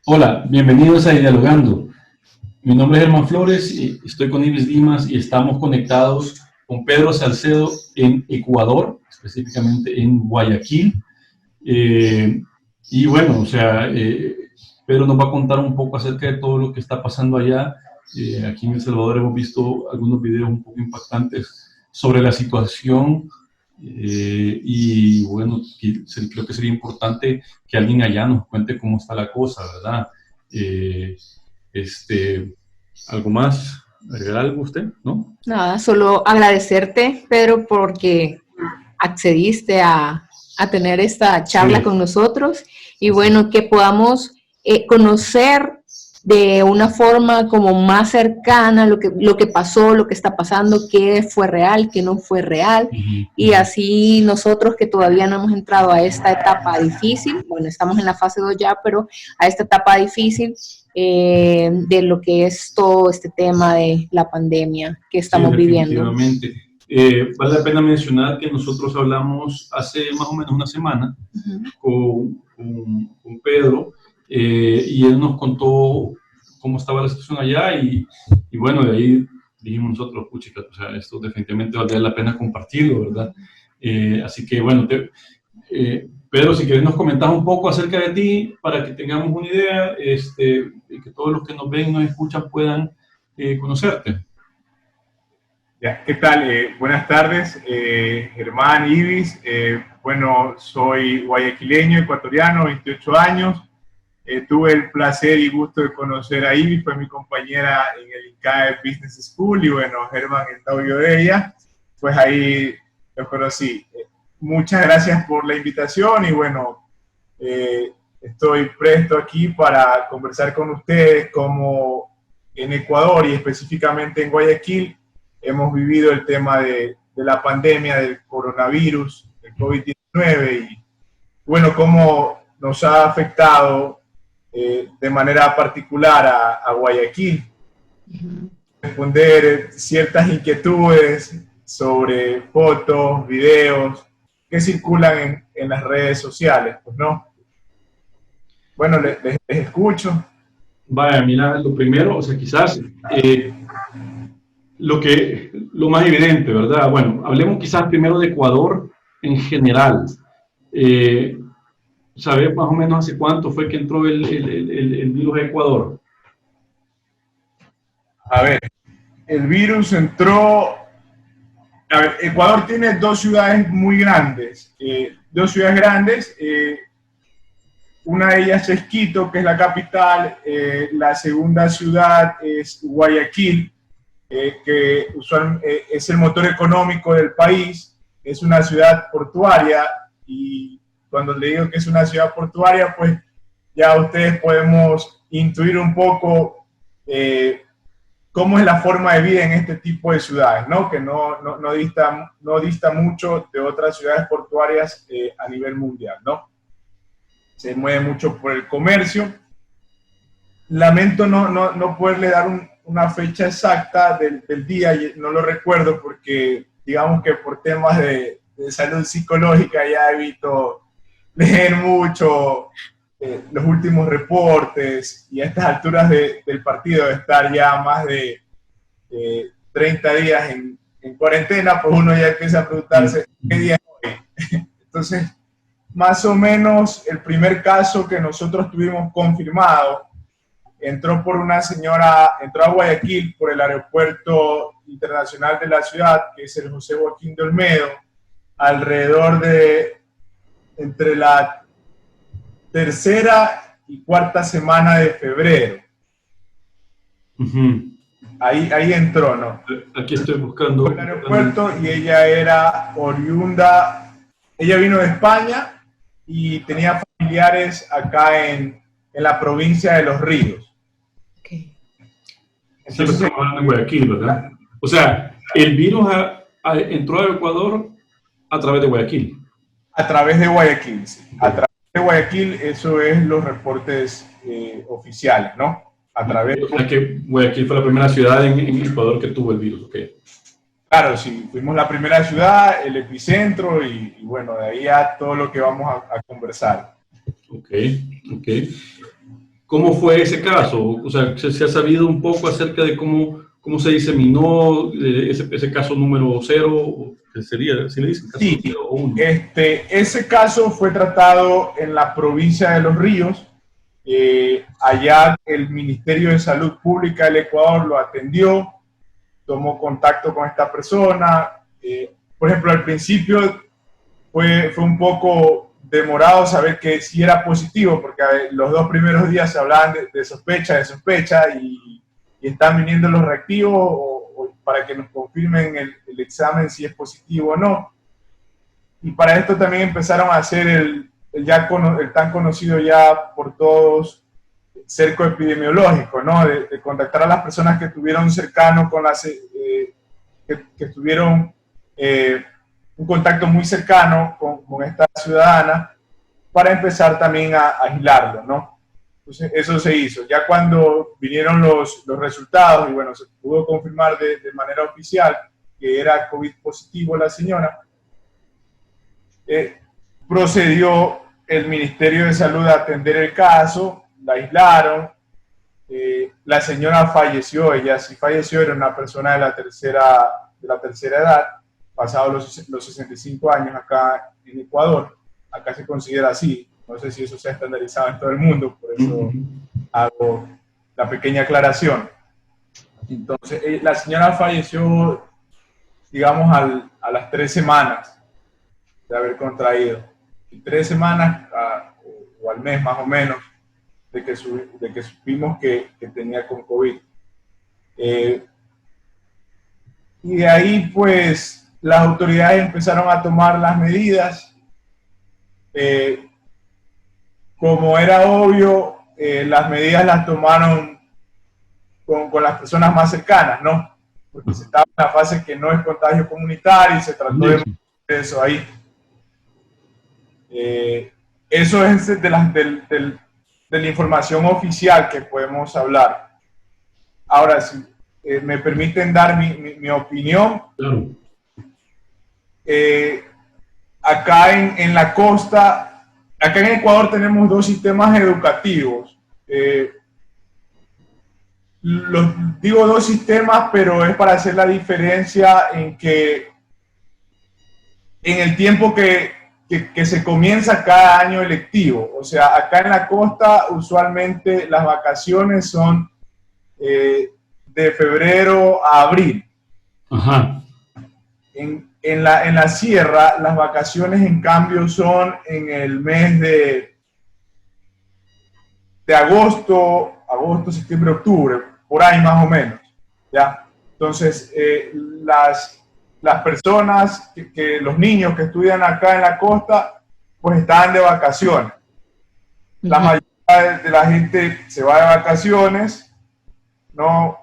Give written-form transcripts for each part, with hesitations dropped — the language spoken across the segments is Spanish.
Hola, bienvenidos a Dialogando. Mi nombre es Germán Flores, y estoy con Ibis Dimas y estamos conectados con Pedro Salcedo en Ecuador, específicamente en Guayaquil. Y bueno, Pedro nos va a contar un poco acerca de todo lo que está pasando allá. Aquí en El Salvador hemos visto algunos videos un poco impactantes sobre la situación. Y bueno, creo que sería importante que alguien allá nos cuente cómo está la cosa, ¿verdad? Eh, este, ¿Algo más? ¿Agregar algo usted? ¿No? Nada, solo agradecerte, Pedro, porque accediste a tener esta charla Sí, con nosotros y así. bueno, que podamos conocer de una forma como más cercana lo que pasó, lo que está pasando, qué fue real, qué no fue real, Ujú, y ujú. así nosotros que todavía no hemos entrado a esta etapa difícil, bueno, estamos en la fase 2 ya, pero a esta etapa difícil de lo que es todo este tema de la pandemia que Sí, estamos viviendo. definitivamente. Vale la pena mencionar que nosotros hablamos hace más o menos una semana Uh-huh. con Pedro, y él nos contó cómo estaba la situación allá y bueno, de ahí dijimos nosotros, puchica, o sea, esto definitivamente valdría la pena compartirlo, ¿verdad? Así que bueno, Pedro, si quieres nos comentas un poco acerca de ti para que tengamos una idea, y que todos los que nos ven y nos escuchan puedan conocerte. Ya, ¿qué tal? Buenas tardes, Germán, Ibis. Bueno, soy guayaquileño, ecuatoriano, 28 años. Tuve el placer y gusto de conocer a Ibis, fue mi compañera en el INCAE Business School y bueno, Germán, el novio de ella, pues ahí los conocí. Muchas gracias por la invitación y bueno, estoy presto aquí para conversar con ustedes como en Ecuador y específicamente en Guayaquil hemos vivido el tema de la pandemia del coronavirus, del COVID-19 y bueno, cómo nos ha afectado de manera particular a Guayaquil. Uh-huh. Responder ciertas inquietudes sobre fotos, videos que circulan en las redes sociales, pues no. Bueno, les escucho. Vaya, mira, lo primero, o sea, quizás lo más evidente, ¿verdad? Bueno, hablemos quizás primero de Ecuador en general. Eh, ¿Sabes más o menos hace cuánto fue que entró el virus a Ecuador? A ver, el virus entró. A ver, Ecuador tiene dos ciudades muy grandes. Dos ciudades grandes. Una de ellas es Quito, que es la capital. La segunda ciudad es Guayaquil, que es el motor económico del país. Es una ciudad portuaria y cuando le digo que es una ciudad portuaria, pues ya ustedes podemos intuir un poco cómo es la forma de vida en este tipo de ciudades, ¿no? Que no dista mucho de otras ciudades portuarias a nivel mundial, ¿no? Se mueve mucho por el comercio. Lamento no poderle dar una fecha exacta del día, y no lo recuerdo porque digamos que por temas de salud psicológica ya evito leer mucho los últimos reportes y a estas alturas del partido de estar ya más de 30 días en cuarentena, pues uno ya empieza a preguntarse qué día es hoy. Entonces, más o menos el primer caso que nosotros tuvimos confirmado entró a Guayaquil por el aeropuerto internacional de la ciudad, que es el José Joaquín de Olmedo, alrededor de entre la tercera y cuarta semana de febrero. Uh-huh. Ahí entró, ¿no? Aquí estoy buscando. Fue el aeropuerto y ella era oriunda, ella vino de España y tenía familiares acá en la provincia de Los Ríos. Okay. Entonces, estamos hablando de Guayaquil, ¿verdad? O sea, el virus entró a Ecuador a través de Guayaquil. A través de Guayaquil, sí. A través de Guayaquil, eso es los reportes oficiales, ¿no? A través. O sea, que Guayaquil fue la primera ciudad en Ecuador que tuvo el virus, ¿ok? Claro, sí, fuimos la primera ciudad, el epicentro y bueno, de ahí a todo lo que vamos a conversar. Ok. ¿Cómo fue ese caso? O sea, ¿se ha sabido un poco acerca de cómo se diseminó ese caso número 0? ¿Qué sería? ¿Si le dicen caso Sí, 0 o 1? ese caso fue tratado en la provincia de Los Ríos. Allá el Ministerio de Salud Pública del Ecuador lo atendió, tomó contacto con esta persona. Por ejemplo, al principio fue un poco demorado saber que sí era positivo, porque los 2 primeros días se hablaban de sospecha, y están viniendo los reactivos o para que nos confirmen el examen si es positivo o no. Y para esto también empezaron a hacer el tan conocido ya por todos cerco epidemiológico, ¿no? De contactar a las personas que estuvieron cercanos con que tuvieron un contacto muy cercano con esta ciudadana, para empezar también a aislarlo, ¿no? Entonces eso se hizo. Ya cuando vinieron los resultados y bueno, se pudo confirmar de manera oficial que era COVID positivo la señora, procedió el Ministerio de Salud a atender el caso, la aislaron. La señora falleció, ella sí falleció, era una persona de la tercera edad, pasado los 65 años acá en Ecuador. Acá se considera así, no sé si eso se ha estandarizado en todo el mundo, por eso hago la pequeña aclaración. Entonces, la señora falleció, digamos, a las 3 semanas de haber contraído. Y 3 semanas o al mes más o menos de que supimos que tenía con COVID. Y de ahí pues las autoridades empezaron a tomar las medidas. Como era obvio, las medidas las tomaron con las personas más cercanas, ¿no? Porque se estaba en la fase que no es contagio comunitario y se trató de eso ahí. Eso es de la información oficial que podemos hablar. Ahora, si me permiten dar mi opinión, Claro. acá en la costa, acá en Ecuador tenemos 2 sistemas educativos. Digo 2 sistemas, pero es para hacer la diferencia en que en el tiempo que se comienza cada año lectivo. O sea, acá en la costa usualmente las vacaciones son de febrero a abril. Ajá. En la sierra las vacaciones en cambio son en el mes de agosto, septiembre, octubre, por ahí más o menos, ¿ya? Entonces, las personas, los niños que estudian acá en la costa, pues están de vacaciones. La mayoría de la gente se va de vacaciones, no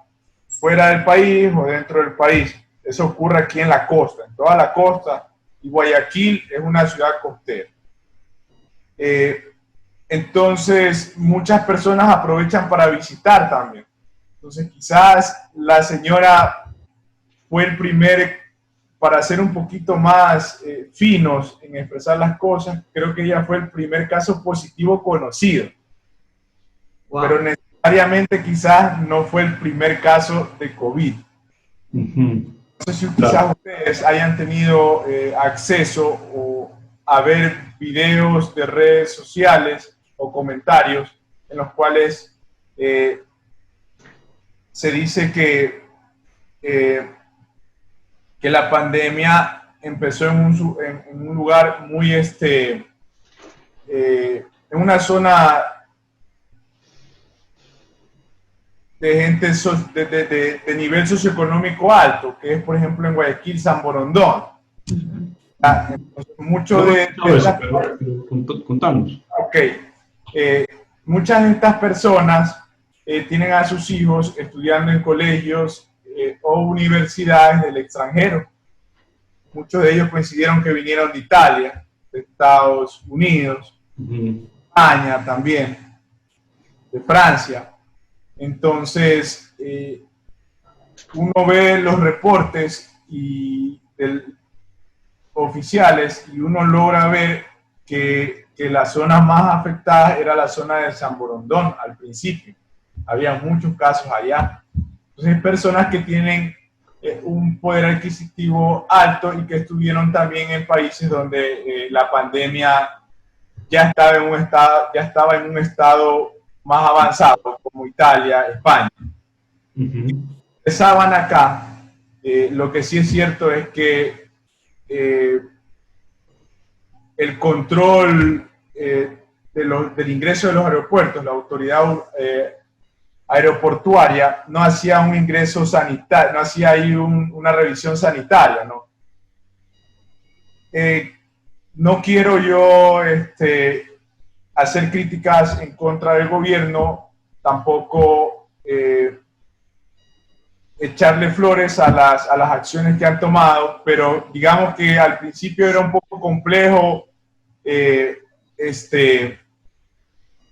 fuera del país o dentro del país. Eso ocurre aquí en la costa, en toda la costa, y Guayaquil es una ciudad costera. Entonces, muchas personas aprovechan para visitar también. Entonces, quizás la señora fue el para ser un poquito más finos en expresar las cosas, creo que ella fue el primer caso positivo conocido. Wow. Pero necesariamente quizás no fue el primer caso de COVID. No sé si quizás ustedes hayan tenido acceso a ver videos de redes sociales o comentarios en los cuales se dice que la pandemia empezó en un lugar muy en una zona de gente de nivel socioeconómico alto, que es por ejemplo en Guayaquil, San Borondón. Muchos contamos. Ok. Muchas de estas personas tienen a sus hijos estudiando en colegios o universidades del extranjero. Muchos de ellos coincidieron que vinieron de Italia, de Estados Unidos, España también, de Francia. Entonces, uno ve los reportes oficiales y uno logra ver que que las zonas más afectadas era la zona de San Borondón al principio. Había muchos casos allá. Entonces, personas que tienen un poder adquisitivo alto y que estuvieron también en países donde la pandemia ya estaba en un estado más avanzado, como Italia, España. Empezaban acá. Lo que sí es cierto es que el control del ingreso de los aeropuertos, la autoridad aeroportuaria no hacía un ingreso sanitario, no hacía ahí una revisión sanitaria, ¿no? No quiero yo hacer críticas en contra del gobierno, tampoco echarle flores a las acciones que han tomado, pero digamos que al principio era un poco complejo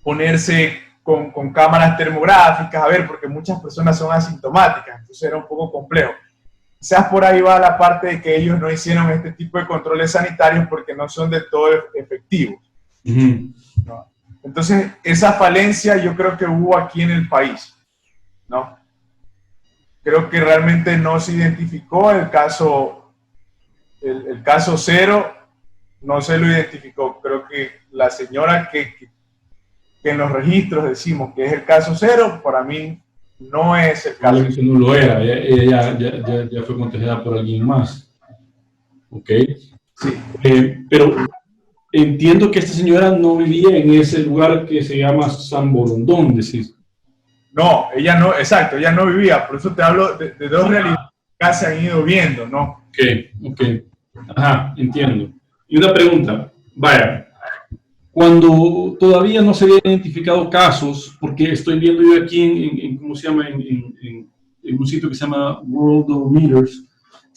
ponerse con cámaras termográficas, a ver, porque muchas personas son asintomáticas, entonces era un poco complejo. Quizás por ahí va la parte de que ellos no hicieron este tipo de controles sanitarios porque no son del todo efectivos. ¿No? Entonces, esa falencia yo creo que hubo aquí en el país, ¿no? Creo que realmente no se identificó el caso cero, no se lo identificó. Creo que la señora que en los registros decimos que es el caso cero, para mí no es el caso. No lo era, ella ya fue contagiada por alguien más. ¿Ok? Sí. Pero entiendo que esta señora no vivía en ese lugar que se llama San Borondón, decís. No, ella no, exacto, ella no vivía, por eso te hablo de dos realidades que ya se han ido viendo, ¿no? Ok. Ajá, entiendo. Y una pregunta, vaya, cuando todavía no se habían identificado casos, porque estoy viendo yo aquí en ¿cómo se llama? En un sitio que se llama Worldometers,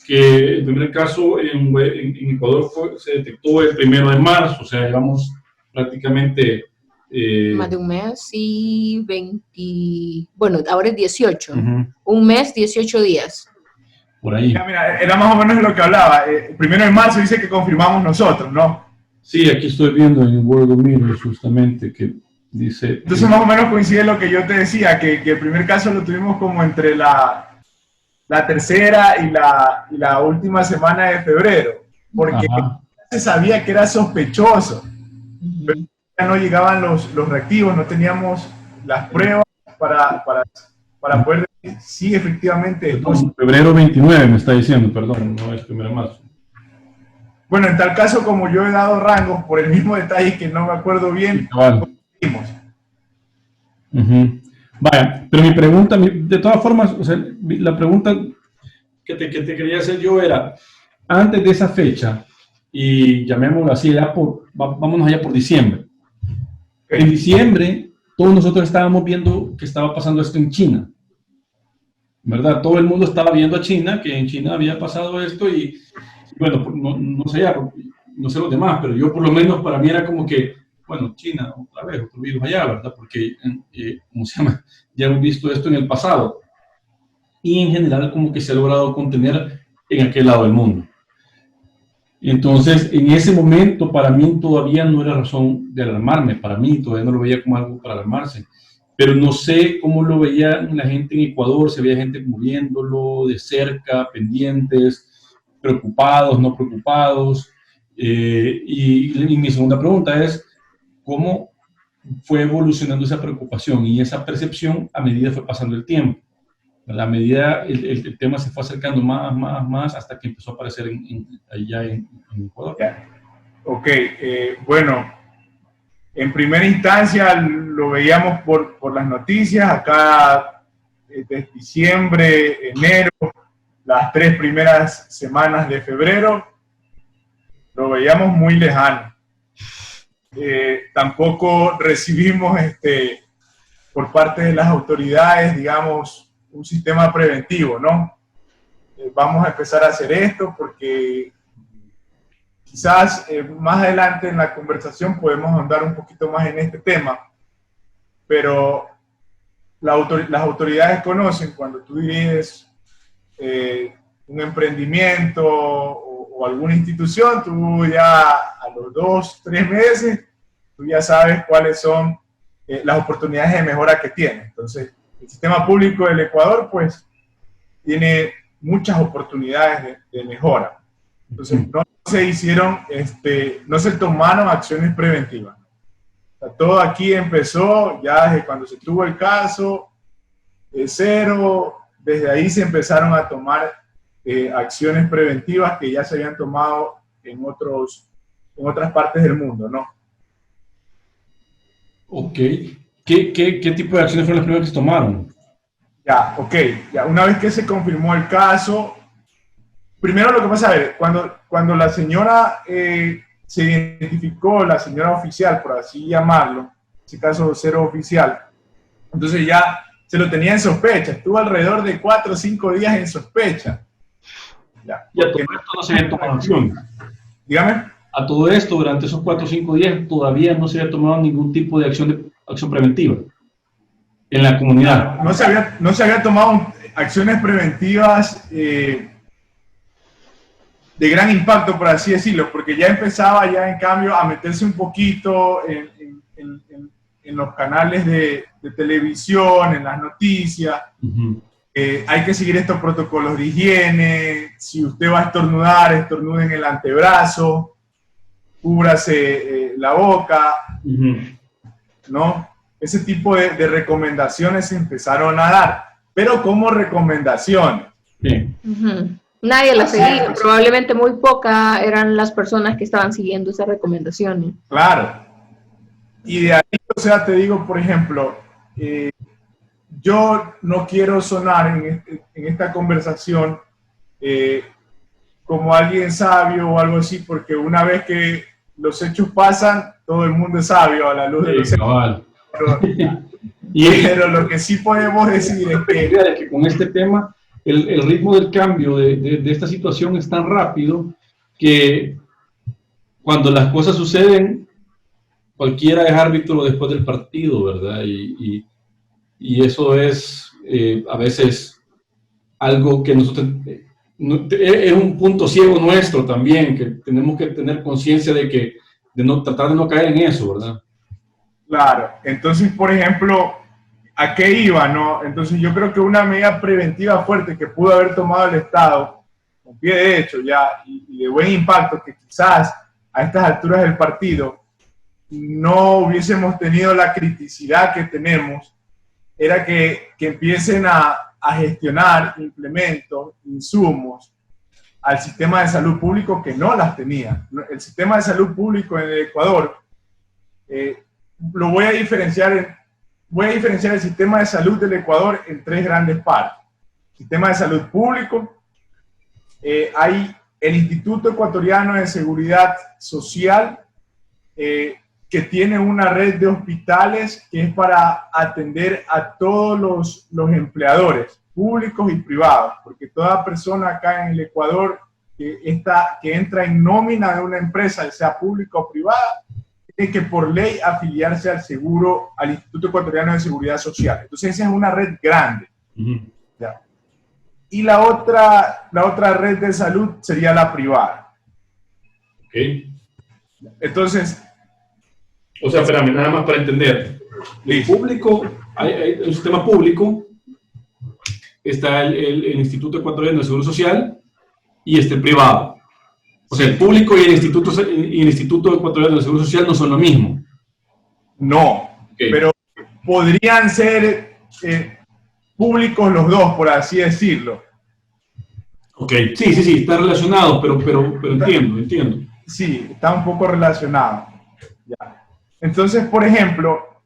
que el primer caso en Ecuador se detectó el 1 de marzo, o sea, llevamos prácticamente... más de un mes y 20, bueno, ahora es 18, un mes, 18 días. Por ahí. Ya, mira, era más o menos lo que hablaba. El 1 de marzo dice que confirmamos nosotros, ¿no? Sí, aquí estoy viendo en Worldometers justamente que dice... Entonces más o menos coincide lo que yo te decía, que el primer caso lo tuvimos como entre la tercera y la última semana de febrero, porque se sabía que era sospechoso, pero ya no llegaban los reactivos, no teníamos las pruebas para poder decir si efectivamente es positivo. Febrero 29 me está diciendo, perdón, no es 1 de marzo. Bueno, en tal caso, como yo he dado rangos por el mismo detalle que no me acuerdo bien, Vaya, pero mi pregunta, de todas formas, o sea, la pregunta que te quería hacer yo era, antes de esa fecha, y llamémoslo así, vámonos allá por diciembre. En diciembre, todos nosotros estábamos viendo que estaba pasando esto en China, ¿verdad? Todo el mundo estaba viendo a China, que en China había pasado esto y, bueno, no sé los demás, pero yo por lo menos para mí era como que, bueno, China, otra vez, otro virus allá, ¿verdad? Porque, ¿cómo se llama? Ya hemos visto esto en el pasado. Y en general como que se ha logrado contener en aquel lado del mundo. Entonces, en ese momento, para mí todavía no era razón de alarmarme. Para mí todavía no lo veía como algo para alarmarse. Pero no sé cómo lo veía la gente en Ecuador, se veía gente viéndolo de cerca, pendientes, preocupados, no preocupados. Y mi segunda pregunta es, ¿cómo fue evolucionando esa preocupación y esa percepción a medida que fue pasando el tiempo? A la medida el tema se fue acercando más hasta que empezó a aparecer allá en Ecuador. Ok, bueno, en primera instancia lo veíamos por las noticias, acá desde diciembre, enero, las 3 primeras semanas de febrero, lo veíamos muy lejano. Tampoco recibimos por parte de las autoridades, digamos, un sistema preventivo, ¿no? Vamos a empezar a hacer esto porque quizás más adelante en la conversación podemos ahondar un poquito más en este tema, pero las autoridades conocen cuando tú diriges un emprendimiento o alguna institución, tú ya a los 2, 3 meses tú ya sabes cuáles son las oportunidades de mejora que tiene. Entonces, el sistema público del Ecuador, pues, tiene muchas oportunidades de mejora. Entonces, no se tomaron acciones preventivas. O sea, todo aquí empezó ya desde cuando se tuvo el caso, de cero, desde ahí se empezaron a tomar acciones preventivas que ya se habían tomado en otras partes del mundo, ¿no? Ok. ¿Qué tipo de acciones fueron las primeras que se tomaron? Ya, ok. Ya, una vez que se confirmó el caso, primero lo que pasa es, cuando la señora se identificó, la señora oficial, por así llamarlo, en este caso cero oficial, entonces ya se lo tenía en sospecha, estuvo alrededor de 4 o 5 días en sospecha. Ya, y a todo esto no se había tomado acción. Dígame. A todo esto, durante esos 4 o 5 días, todavía no se había tomado ningún tipo de acción preventiva en la comunidad. No se había tomado acciones preventivas de gran impacto, por así decirlo, porque ya empezaba ya en cambio a meterse un poquito en los canales de televisión, en las noticias. Uh-huh. Hay que seguir estos protocolos de higiene. Si usted va a estornudar, estornude en el antebrazo, cúbrase la boca, uh-huh, ¿no? Ese tipo de recomendaciones se empezaron a dar, pero como recomendaciones. Sí. Uh-huh. Nadie las seguía, probablemente muy pocas eran las personas que estaban siguiendo esas recomendaciones. Claro. Y de ahí, o sea, te digo, por ejemplo, yo no quiero sonar en esta conversación como alguien sabio o algo así, porque una vez que los hechos pasan, todo el mundo es sabio a la luz de los hechos. Pero lo que sí podemos decir es que con este tema, el ritmo del cambio de esta situación es tan rápido que cuando las cosas suceden, cualquiera es árbitro después del partido, ¿verdad? Y eso es a veces algo que nosotros... es un punto ciego nuestro también, que tenemos que tener conciencia de tratar de no caer en eso, ¿verdad? Claro, entonces, por ejemplo, ¿a qué iba, no? Entonces yo creo que una medida preventiva fuerte que pudo haber tomado el Estado, con pie de hecho ya, y de buen impacto, que quizás a estas alturas del partido no hubiésemos tenido la criticidad que tenemos, era que empiecen a gestionar implementos, insumos al sistema de salud público que no las tenía. El sistema de salud público en el Ecuador, lo voy a diferenciar el sistema de salud del Ecuador en 3 grandes partes. Sistema de salud público, hay el Instituto Ecuatoriano de Seguridad Social, que tiene una red de hospitales que es para atender a todos los empleadores públicos y privados, porque toda persona acá en el Ecuador que entra en nómina de una empresa, sea pública o privada, tiene que por ley afiliarse al Instituto Ecuatoriano de Seguridad Social. Entonces esa es una red grande. Uh-huh. ¿Ya? Y la otra red de salud sería la privada. Ok. Entonces... O sea, espérame, nada más para entender. El público, hay un sistema público, está el Instituto Ecuatoriano de Seguro Social y el privado. O sea, el público y el Instituto Ecuatoriano de Seguro Social no son lo mismo. No, okay, pero podrían ser públicos los dos, por así decirlo. Ok, sí, está relacionado, pero entiendo. Sí, está un poco relacionado. Ya. Entonces, por ejemplo,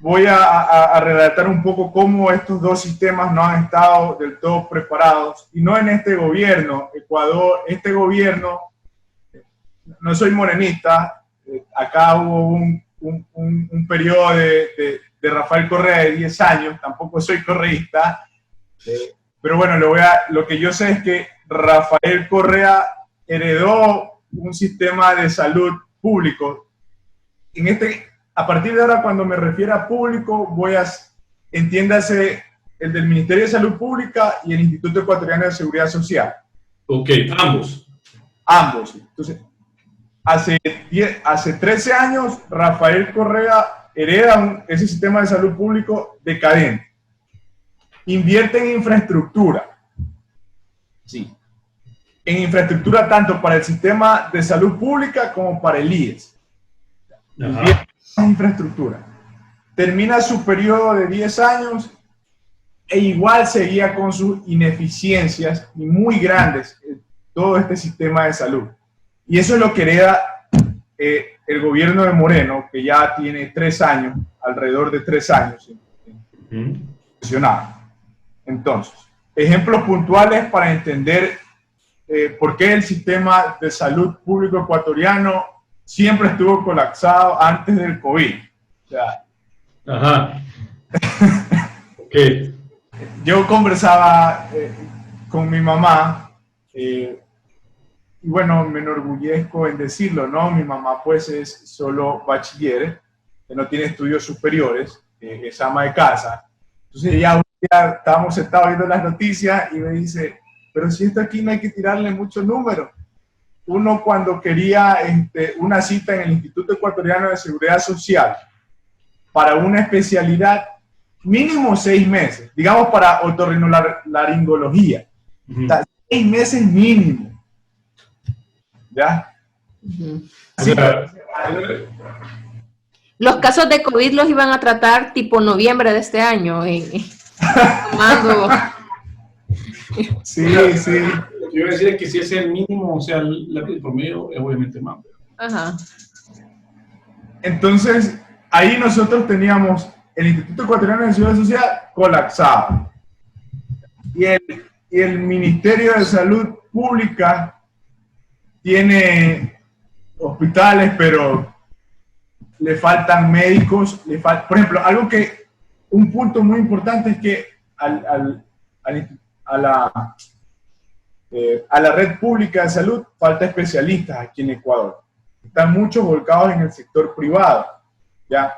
voy a relatar un poco cómo estos dos sistemas no han estado del todo preparados, y no en este gobierno, Ecuador, este gobierno, no soy morenista, acá hubo un periodo de Rafael Correa de 10 años, tampoco soy correísta, pero bueno, lo que yo sé es que Rafael Correa heredó un sistema de salud público. A partir de ahora, cuando me refiero a público, entiéndase el del Ministerio de Salud Pública y el Instituto Ecuatoriano de Seguridad Social. Ok, ambos. Ambos. Entonces, hace 13 años, Rafael Correa hereda ese sistema de salud público decadente. Invierte en infraestructura. Sí. En infraestructura tanto para el sistema de salud pública como para el IES. Invierte en infraestructura. Termina su periodo de 10 años e igual seguía con sus ineficiencias y muy grandes en todo este sistema de salud. Y eso es lo que hereda el gobierno de Moreno, que ya tiene 3 años, alrededor de 3 años funcionando. Entonces, ejemplos puntuales para entender por qué el sistema de salud público ecuatoriano siempre estuvo colapsado antes del COVID. O sea, ajá. Ok. Yo conversaba con mi mamá, y bueno, me enorgullezco en decirlo, ¿no? Mi mamá pues es solo bachiller, que no tiene estudios superiores, es ama de casa. Entonces ya un día estábamos sentados viendo las noticias y me dice, pero si esto aquí no hay que tirarle muchos números. Uno cuando quería una cita en el Instituto Ecuatoriano de Seguridad Social para una especialidad, mínimo 6 meses, digamos para otorrinolaringología, 6 meses mínimo. ¿Ya? Sí, los casos de COVID los iban a tratar tipo noviembre de este año. Tomando. Sí, sí. Lo que yo iba a decir es que si es el mínimo, o sea, el promedio es obviamente más. Ajá. Entonces, ahí nosotros teníamos el Instituto Ecuatoriano de Seguridad Social colapsado. Y el Ministerio de Salud Pública tiene hospitales, pero le faltan médicos. Por ejemplo, un punto muy importante es que a la red pública de salud falta especialistas aquí en Ecuador. Están muchos volcados en el sector privado. ¿Ya?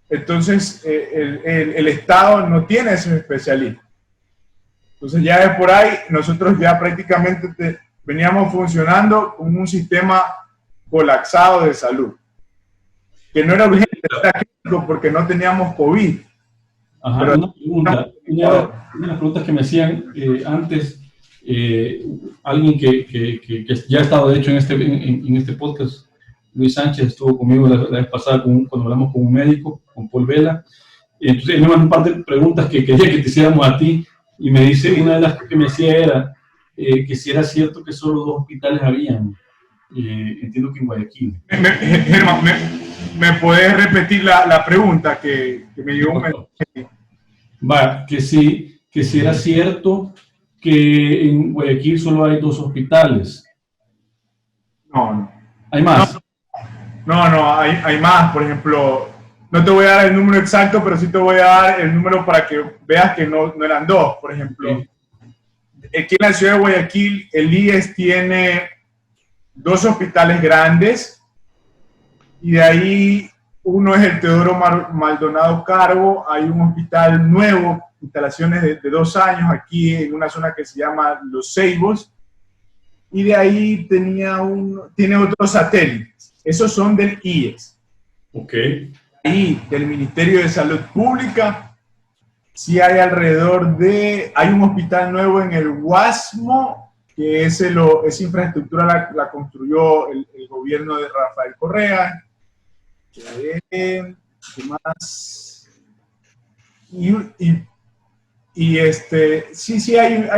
Entonces, el Estado no tiene esos especialistas. Entonces, ya de por ahí, nosotros ya prácticamente veníamos funcionando con un sistema colapsado de salud, que no era urgente, era crítico porque no teníamos COVID. Ajá, pero, una de las preguntas que me hacían antes, alguien que ya ha estado de hecho en este podcast, Luis Sánchez, estuvo conmigo la vez pasada cuando hablamos con un médico, con Paul Vela. Entonces él me mandó un par de preguntas que quería que te hiciéramos a ti, y me dice, una de las que me decía era que si era cierto que solo 2 hospitales habían, entiendo que en Guayaquil. Germán, ¿me puedes repetir la pregunta que me llegó un mensaje? Va, que si era cierto que en Guayaquil solo hay 2 hospitales. No. ¿Hay más? No, hay más. Por ejemplo, no te voy a dar el número exacto, pero sí te voy a dar el número para que veas que no eran 2. Por ejemplo, aquí en la ciudad de Guayaquil, el IES tiene 2 hospitales grandes y de ahí uno es el Teodoro Maldonado Carbo. Hay un hospital nuevo, instalaciones de 2 años aquí en una zona que se llama Los Ceibos, y de ahí tiene otros satélites. Esos son del IES. Ok. Y del Ministerio de Salud Pública, sí hay hay un hospital nuevo en el Guasmo, que esa infraestructura la construyó el gobierno de Rafael Correa. ¿Qué más? Sí, hay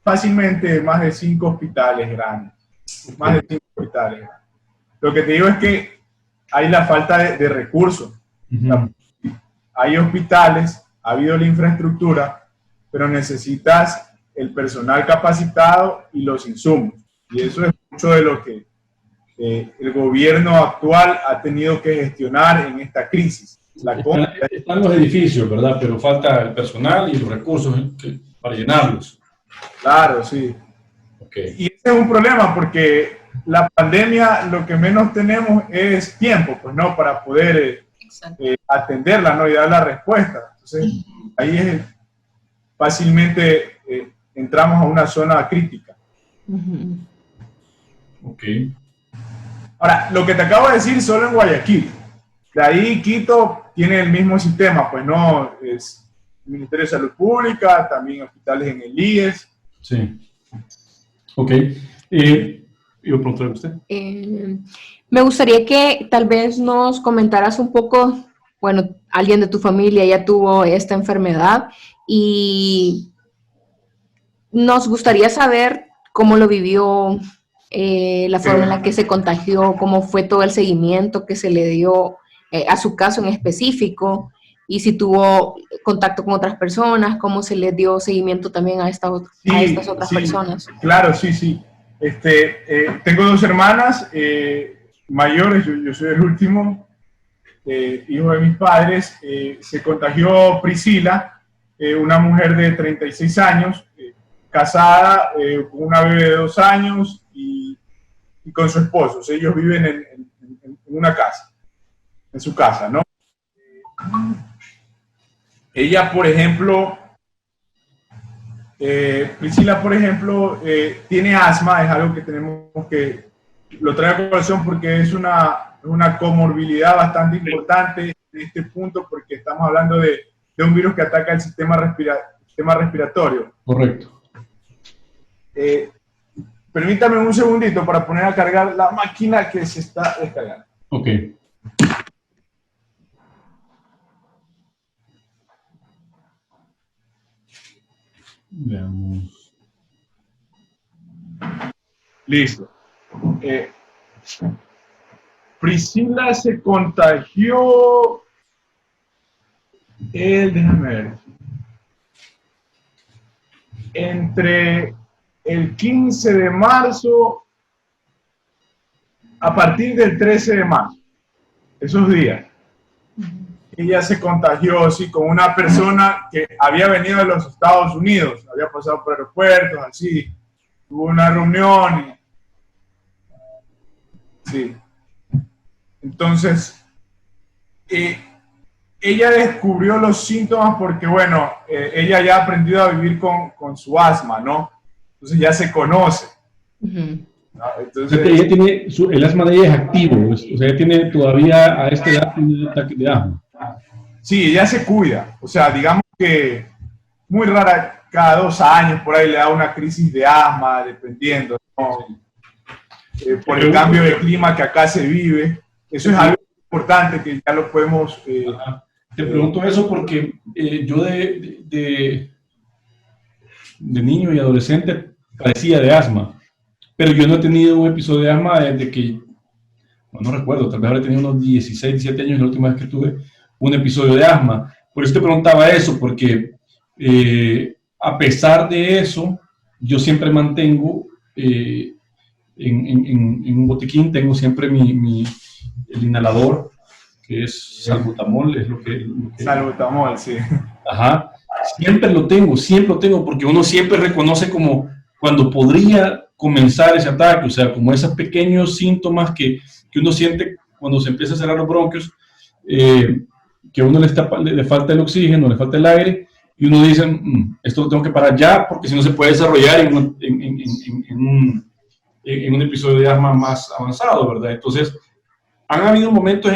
fácilmente más de 5 hospitales grandes. Más de 5 hospitales grandes. Lo que te digo es que hay la falta de recursos. Hay hospitales, ha habido la infraestructura, pero necesitas el personal capacitado y los insumos. Y eso es mucho de lo que el gobierno actual ha tenido que gestionar en esta crisis. Están los edificios, ¿verdad? Pero falta el personal y los recursos para llenarlos. Claro, sí. Okay. Y ese es un problema porque la pandemia, lo que menos tenemos es tiempo, pues, ¿no? Para poder atenderla, ¿no? Y dar la respuesta. Entonces, ahí fácilmente entramos a una zona crítica. Ok. Ahora, lo que te acabo de decir solo en Guayaquil. De ahí Quito tiene el mismo sistema, pues no, es el Ministerio de Salud Pública, también hospitales en el IES. Sí. Ok. Yo pregunto a usted. Me gustaría que tal vez nos comentaras un poco, bueno, alguien de tu familia ya tuvo esta enfermedad y nos gustaría saber cómo lo vivió, la forma en la que se contagió, cómo fue todo el seguimiento que se le dio a su caso en específico y si tuvo contacto con otras personas, cómo se le dio seguimiento también a estas otras personas. Claro, sí, sí. Tengo dos hermanas mayores, yo soy el último, hijo de mis padres. Se contagió Priscila, una mujer de 36 años, casada, con una bebé de 2 años y con su esposo. O sea, ellos viven en una casa, en su casa, ¿no? Ella, por ejemplo, Priscila, por ejemplo, tiene asma, es algo que tenemos que, lo traigo a colación porque es una comorbilidad bastante importante en este punto, porque estamos hablando de un virus que ataca el sistema respiratorio. Correcto. Permítame un segundito para poner a cargar la máquina que se está descargando. Ok. Veamos. Listo. Priscila se contagió déjame ver, entre el 15 de marzo a partir del 13 de marzo, esos días. Ella se contagió, sí, con una persona que había venido de los Estados Unidos, había pasado por aeropuertos, así, tuvo una reunión y, sí. Entonces, ella descubrió los síntomas porque, bueno, ella ya ha aprendido a vivir con su asma, ¿no? Entonces ya se conoce. Uh-huh. ¿No? Entonces, ella tiene, el asma de ella es activo, o sea, ella tiene todavía a esta edad un ataque de asma. Sí, ella se cuida, o sea, digamos que muy rara, cada 2 años por ahí le da una crisis de asma, dependiendo, ¿no? Por el cambio de clima que acá se vive. Eso es algo importante que ya lo podemos... Te pregunto eso porque yo de niño y adolescente padecía de asma, pero yo no he tenido un episodio de asma desde que, no recuerdo, tal vez habré tenido unos 16, 17 años la última vez que tuve un episodio de asma. Por eso te preguntaba eso, porque a pesar de eso, yo siempre mantengo en un botiquín, tengo siempre el inhalador, que es salbutamol, es lo que salbutamol, sí. Ajá, siempre lo tengo, porque uno siempre reconoce como cuando podría comenzar ese ataque, o sea, como esos pequeños síntomas que uno siente cuando se empieza a cerrar los bronquios, que a uno le falta el oxígeno, le falta el aire, y uno dice, esto lo tengo que parar ya, porque si no se puede desarrollar en un episodio de asma más avanzado, ¿verdad? Entonces, han habido momentos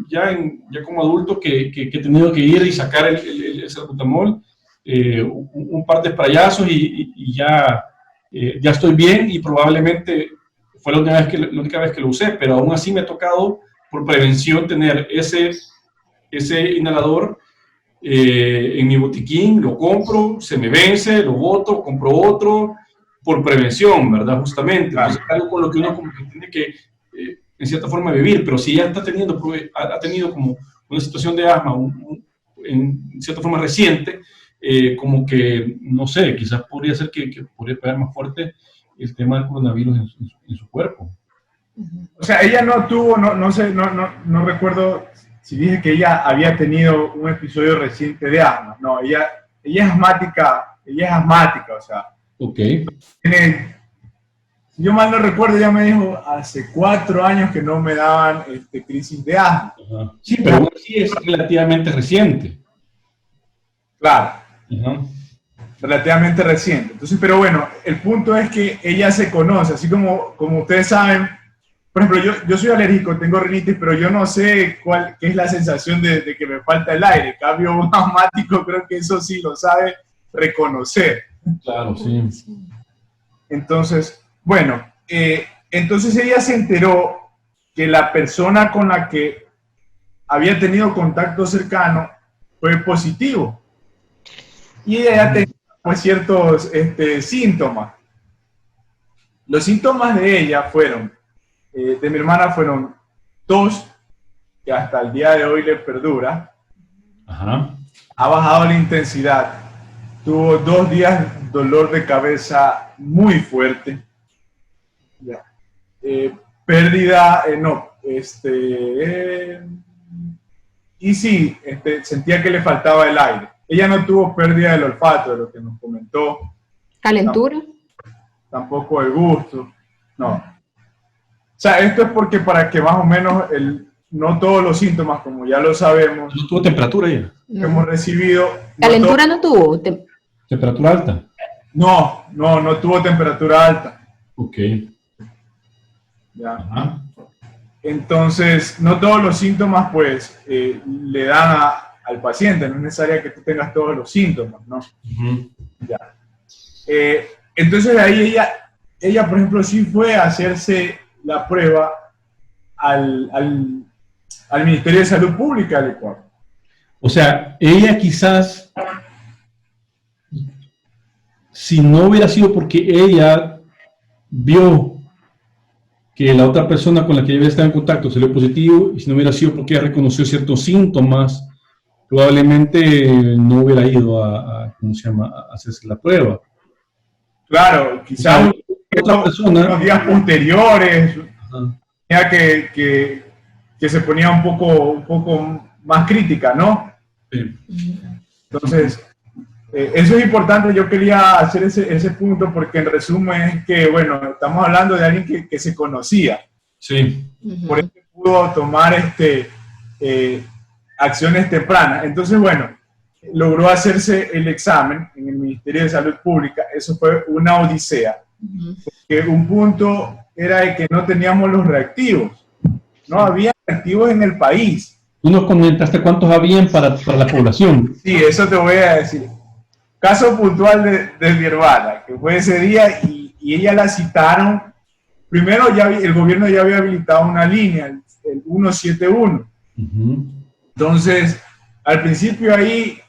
ya como adulto que he tenido que ir y sacar el salbutamol, un par de sprayazos y ya estoy bien, y probablemente fue la única vez que lo usé, pero aún así me ha tocado por prevención tener ese inhalador en mi botiquín, lo compro, se me vence, lo boto, compro otro, por prevención, ¿verdad? Justamente. Entonces, es algo con lo que uno como que tiene que, en cierta forma, vivir, pero si ya ha tenido como una situación de asma en cierta forma reciente, como que, no sé, quizás podría ser que podría pegar más fuerte el tema del coronavirus en su cuerpo. O sea, ella no tuvo, no recuerdo si dije que ella había tenido un episodio reciente de asma. No, ella es asmática, o sea. Ok. Si yo mal no recuerdo, ella me dijo hace 4 años que no me daban crisis de asma. Ajá. Sí, pero aún así es relativamente reciente. Claro. Ajá. relativamente reciente. Entonces, pero bueno, el punto es que ella se conoce, así como ustedes saben. Por ejemplo, yo soy alérgico, tengo rinitis, pero yo no sé qué es la sensación de que me falta el aire. En cambio, un asmático creo que eso sí lo sabe reconocer. Claro, sí. Entonces, bueno, entonces ella se enteró que la persona con la que había tenido contacto cercano fue positivo. Y ella tenía pues, ciertos síntomas. Los síntomas de ella fueron, de mi hermana fueron tos, que hasta el día de hoy le perdura. Ajá. Ha bajado la intensidad. Tuvo 2 días dolor de cabeza muy fuerte. Ya. Pérdida, y sí, sentía que le faltaba el aire. Ella no tuvo pérdida del olfato, de lo que nos comentó. ¿Calentura? Tampoco el gusto. No. O sea, esto es porque para que más o menos no todos los síntomas, como ya lo sabemos, ¿No tuvo temperatura ella? que hemos recibido. ¿Calentura no tuvo? ¿Temperatura alta? No tuvo temperatura alta. Ok. Ya. Ajá. Entonces, no todos los síntomas, pues, le dan al paciente. No es necesario que tú tengas todos los síntomas, ¿no? Uh-huh. Ya. Entonces, de ahí ella, por ejemplo, sí fue a hacerse la prueba al Ministerio de Salud Pública del Ecuador. O sea, ella quizás, si no hubiera sido porque ella vio que la otra persona con la que ella estaba en contacto salió positivo, y si no hubiera sido porque ella reconoció ciertos síntomas, probablemente no hubiera ido a hacerse la prueba. Claro, quizás otra persona, unos días posteriores, ajá, tenía que se ponía un poco más crítica, ¿no? sí. Entonces, eso es importante. Yo quería hacer ese punto porque en resumen es que, bueno, estamos hablando de alguien que se conocía. Sí. Por eso pudo tomar acciones tempranas. Entonces, bueno, logró hacerse el examen en el Ministerio de Salud Pública. Eso fue una odisea. Porque un punto era de que no teníamos los reactivos. No había reactivos en el país. Tú nos comentaste cuántos habían para la población. Sí, eso te voy a decir. Caso puntual de mi hermana, que fue ese día y ella la citaron. Primero el gobierno ya había habilitado una línea, el 171. Uh-huh. Entonces, al principio ahí,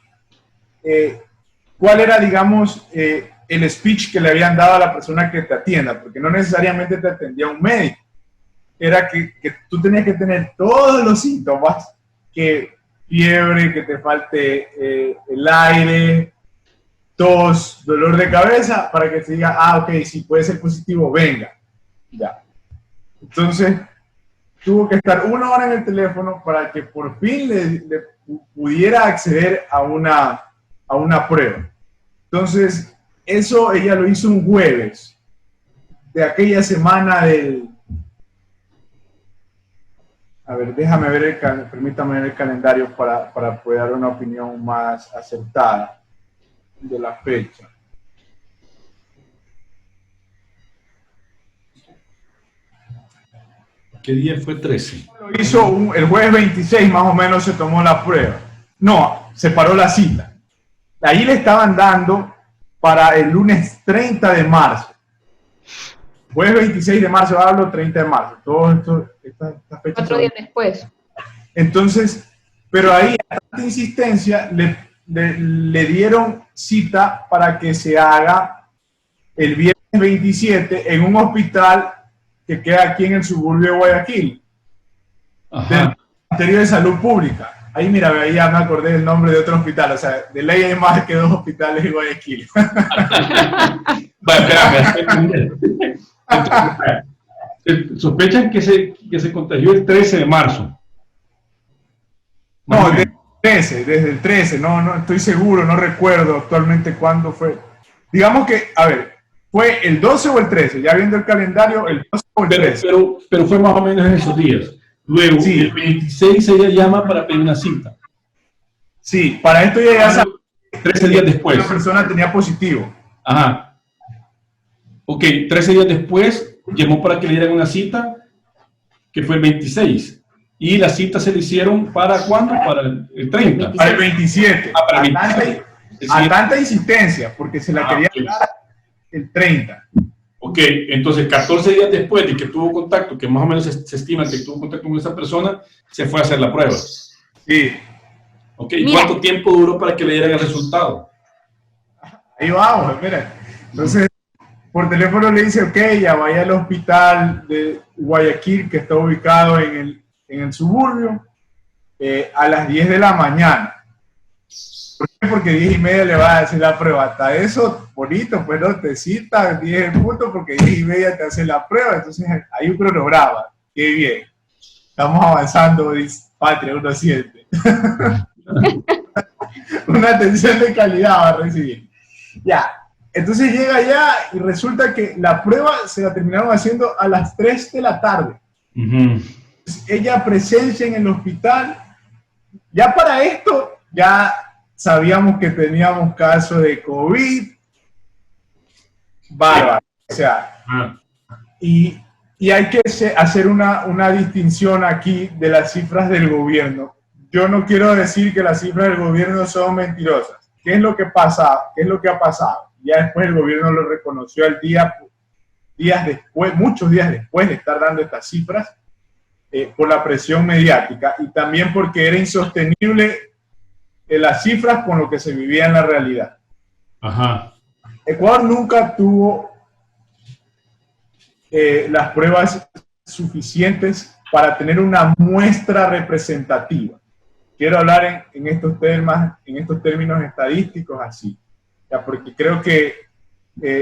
¿cuál era, digamos, el speech que le habían dado a la persona que te atienda? Porque no necesariamente te atendía un médico. Era que tú tenías que tener todos los síntomas, que fiebre, que te falte el aire, tos, dolor de cabeza, para que te diga, ok, si puede ser positivo, venga. Ya. Entonces, tuvo que estar 1 hora en el teléfono para que por fin le pudiera acceder a una prueba. Entonces, eso ella lo hizo un jueves de aquella semana del... A ver, déjame ver permítame ver el calendario para poder dar una opinión más acertada de la fecha. ¿Qué día fue? 13. Lo hizo el jueves 26, más o menos se tomó la prueba. No, se paró la cita. Ahí le estaban dando para el lunes 30 de marzo. Jueves 26 de marzo, hablo 30 de marzo. Todas estas fechas. 4 días después. Entonces, pero ahí a tanta insistencia le dieron cita para que se haga el viernes 27 en un hospital que queda aquí en el suburbio de Guayaquil, del Ministerio de Salud Pública. Ahí, mira, ahí ya me acordé del nombre de otro hospital. O sea, de ley hay más que 2 hospitales en Guayaquil. Bueno, espérame. Sospechan que se contagió el 13 de marzo. No, desde el 13, no estoy seguro, no recuerdo actualmente cuándo fue. Digamos que, a ver, ¿fue el 12 o el 13? Ya viendo el calendario, el 12 o el 13. Pero fue más o menos en esos días. Luego, sí, el 26 ella llama para pedir una cita. Sí, para esto ella ya sabe 13 días después. La persona tenía positivo. Ajá. Ok, 13 días después llamó para que le dieran una cita, que fue el 26. Y la cita se le hicieron ¿para cuándo? Para el 30. Para el 27. Ah, para el 27. A tanta insistencia, porque se la quería ok. dar el 30. Ok, entonces 14 días después de que tuvo contacto, que más o menos se estima que tuvo contacto con esa persona, se fue a hacer la prueba. Sí. Ok, ¿y cuánto tiempo duró para que le dieran el resultado? Ahí vamos, mira. Entonces, por teléfono le dice, ok, ya vaya al hospital de Guayaquil, que está ubicado en el suburbio, a las 10 de la mañana. ¿Por qué? Porque 10:30 le va a hacer la prueba. Hasta eso, bonito, pues no te cita 10 en punto, porque 10:30 te hace la prueba. Entonces, hay un cronograma. Qué bien. Estamos avanzando, dice Patria, uno siente. Una atención de calidad va a recibir. Ya. Entonces llega allá y resulta que la prueba se la terminaron haciendo a las 3 de la tarde. Ella presencia en el hospital. Ya para esto, ya sabíamos que teníamos casos de COVID. Bárbaro. O sea, y hay que hacer una distinción aquí de las cifras del gobierno. Yo no quiero decir que las cifras del gobierno son mentirosas. ¿Qué es lo que pasa? ¿Qué es lo que ha pasado? Ya después el gobierno lo reconoció muchos días después de estar dando estas cifras, por la presión mediática y también porque era insostenible las cifras con lo que se vivía en la realidad. Ajá. Ecuador nunca tuvo las pruebas suficientes para tener una muestra representativa. Quiero hablar en estos términos estadísticos así, ya, porque creo que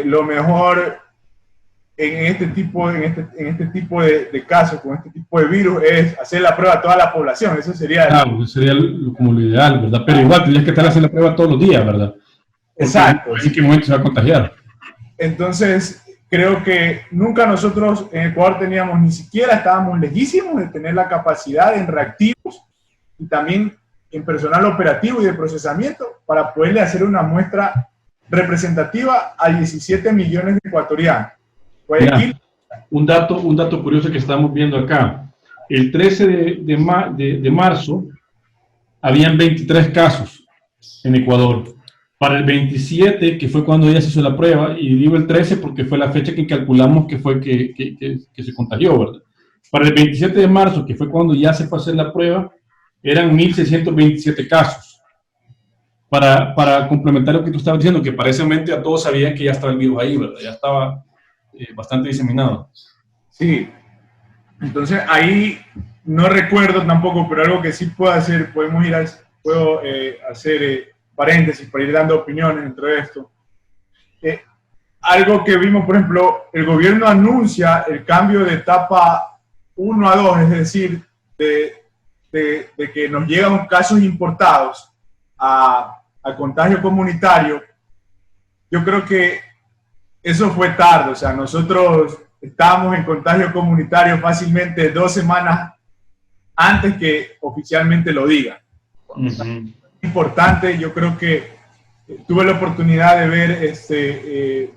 lo mejor en este tipo de casos, con este tipo de virus, es hacer la prueba a toda la población. Eso sería... Claro, sería como lo ideal, ¿verdad? Pero igual tendrías que estar haciendo la prueba todos los días, ¿verdad? Porque exacto. ¿en qué momento se va a contagiar? Entonces, creo que nunca nosotros en Ecuador teníamos, ni siquiera estábamos lejísimos de tener la capacidad en reactivos y también en personal operativo y de procesamiento para poderle hacer una muestra representativa a 17 millones de ecuatorianos. Mira, un dato curioso que estamos viendo acá. El 13 de marzo habían 23 casos en Ecuador. Para el 27, que fue cuando ella se hizo la prueba, y digo el 13 porque fue la fecha que calculamos que fue que se contagió, ¿verdad? Para el 27 de marzo, que fue cuando ya se fue a hacer la prueba, eran 1.627 casos. Para complementar lo que tú estabas diciendo, que parecidamente a todos sabían que ya estaba el virus ahí, ¿verdad? Ya estaba bastante diseminado. Sí. Entonces ahí no recuerdo tampoco, pero algo que sí puedo hacer, puedo hacer paréntesis para ir dando opiniones entre esto. Algo que vimos, por ejemplo, el gobierno anuncia el cambio de etapa 1 a 2, es decir, de que nos llegan casos importados al contagio comunitario. Yo creo que eso fue tarde, o sea, nosotros estábamos en contagio comunitario fácilmente 2 semanas antes que oficialmente lo digan. Importante, yo creo que tuve la oportunidad de ver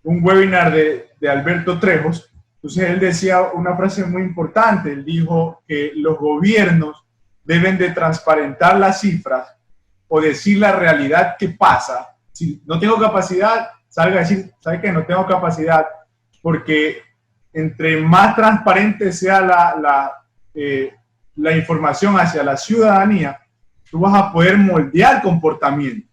un webinar de Alberto Trejos. Entonces él decía una frase muy importante. Él dijo que los gobiernos deben de transparentar las cifras o decir la realidad que pasa. Si no tengo capacidad, salga a decir, ¿sabe qué? No tengo capacidad, porque entre más transparente sea la información hacia la ciudadanía, tú vas a poder moldear comportamientos.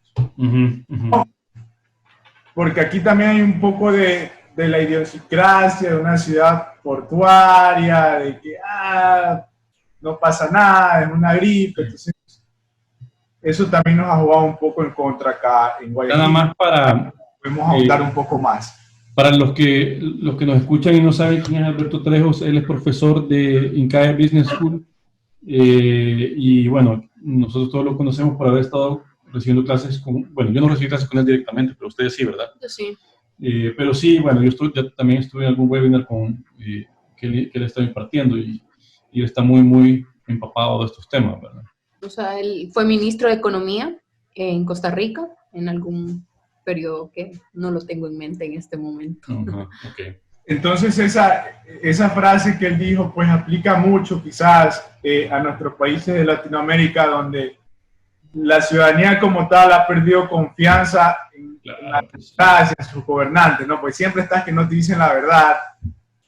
Porque aquí también hay un poco de la idiosincrasia de una ciudad portuaria, de que no pasa nada, es una gripe. Entonces, eso también nos ha jugado un poco en contra acá en Guayaquil. Nada más podemos ahondar un poco más. Para los que nos escuchan y no saben quién es Alberto Trejos, él es profesor de INCAE Business School. Y bueno, nosotros todos lo conocemos por haber estado recibiendo clases bueno, yo no recibí clases con él directamente, pero ustedes sí, ¿verdad? Yo sí. Pero sí, bueno, yo también estuve en algún webinar que él está impartiendo y él está muy, muy empapado de estos temas, ¿verdad? O sea, él fue ministro de Economía en Costa Rica en algún periodo que no lo tengo en mente en este momento. Okay. Entonces esa frase que él dijo pues aplica mucho quizás a nuestros países de Latinoamérica, donde la ciudadanía como tal ha perdido confianza en las democracia, en sus gobernantes, ¿no? Pues siempre estás que no te dicen la verdad.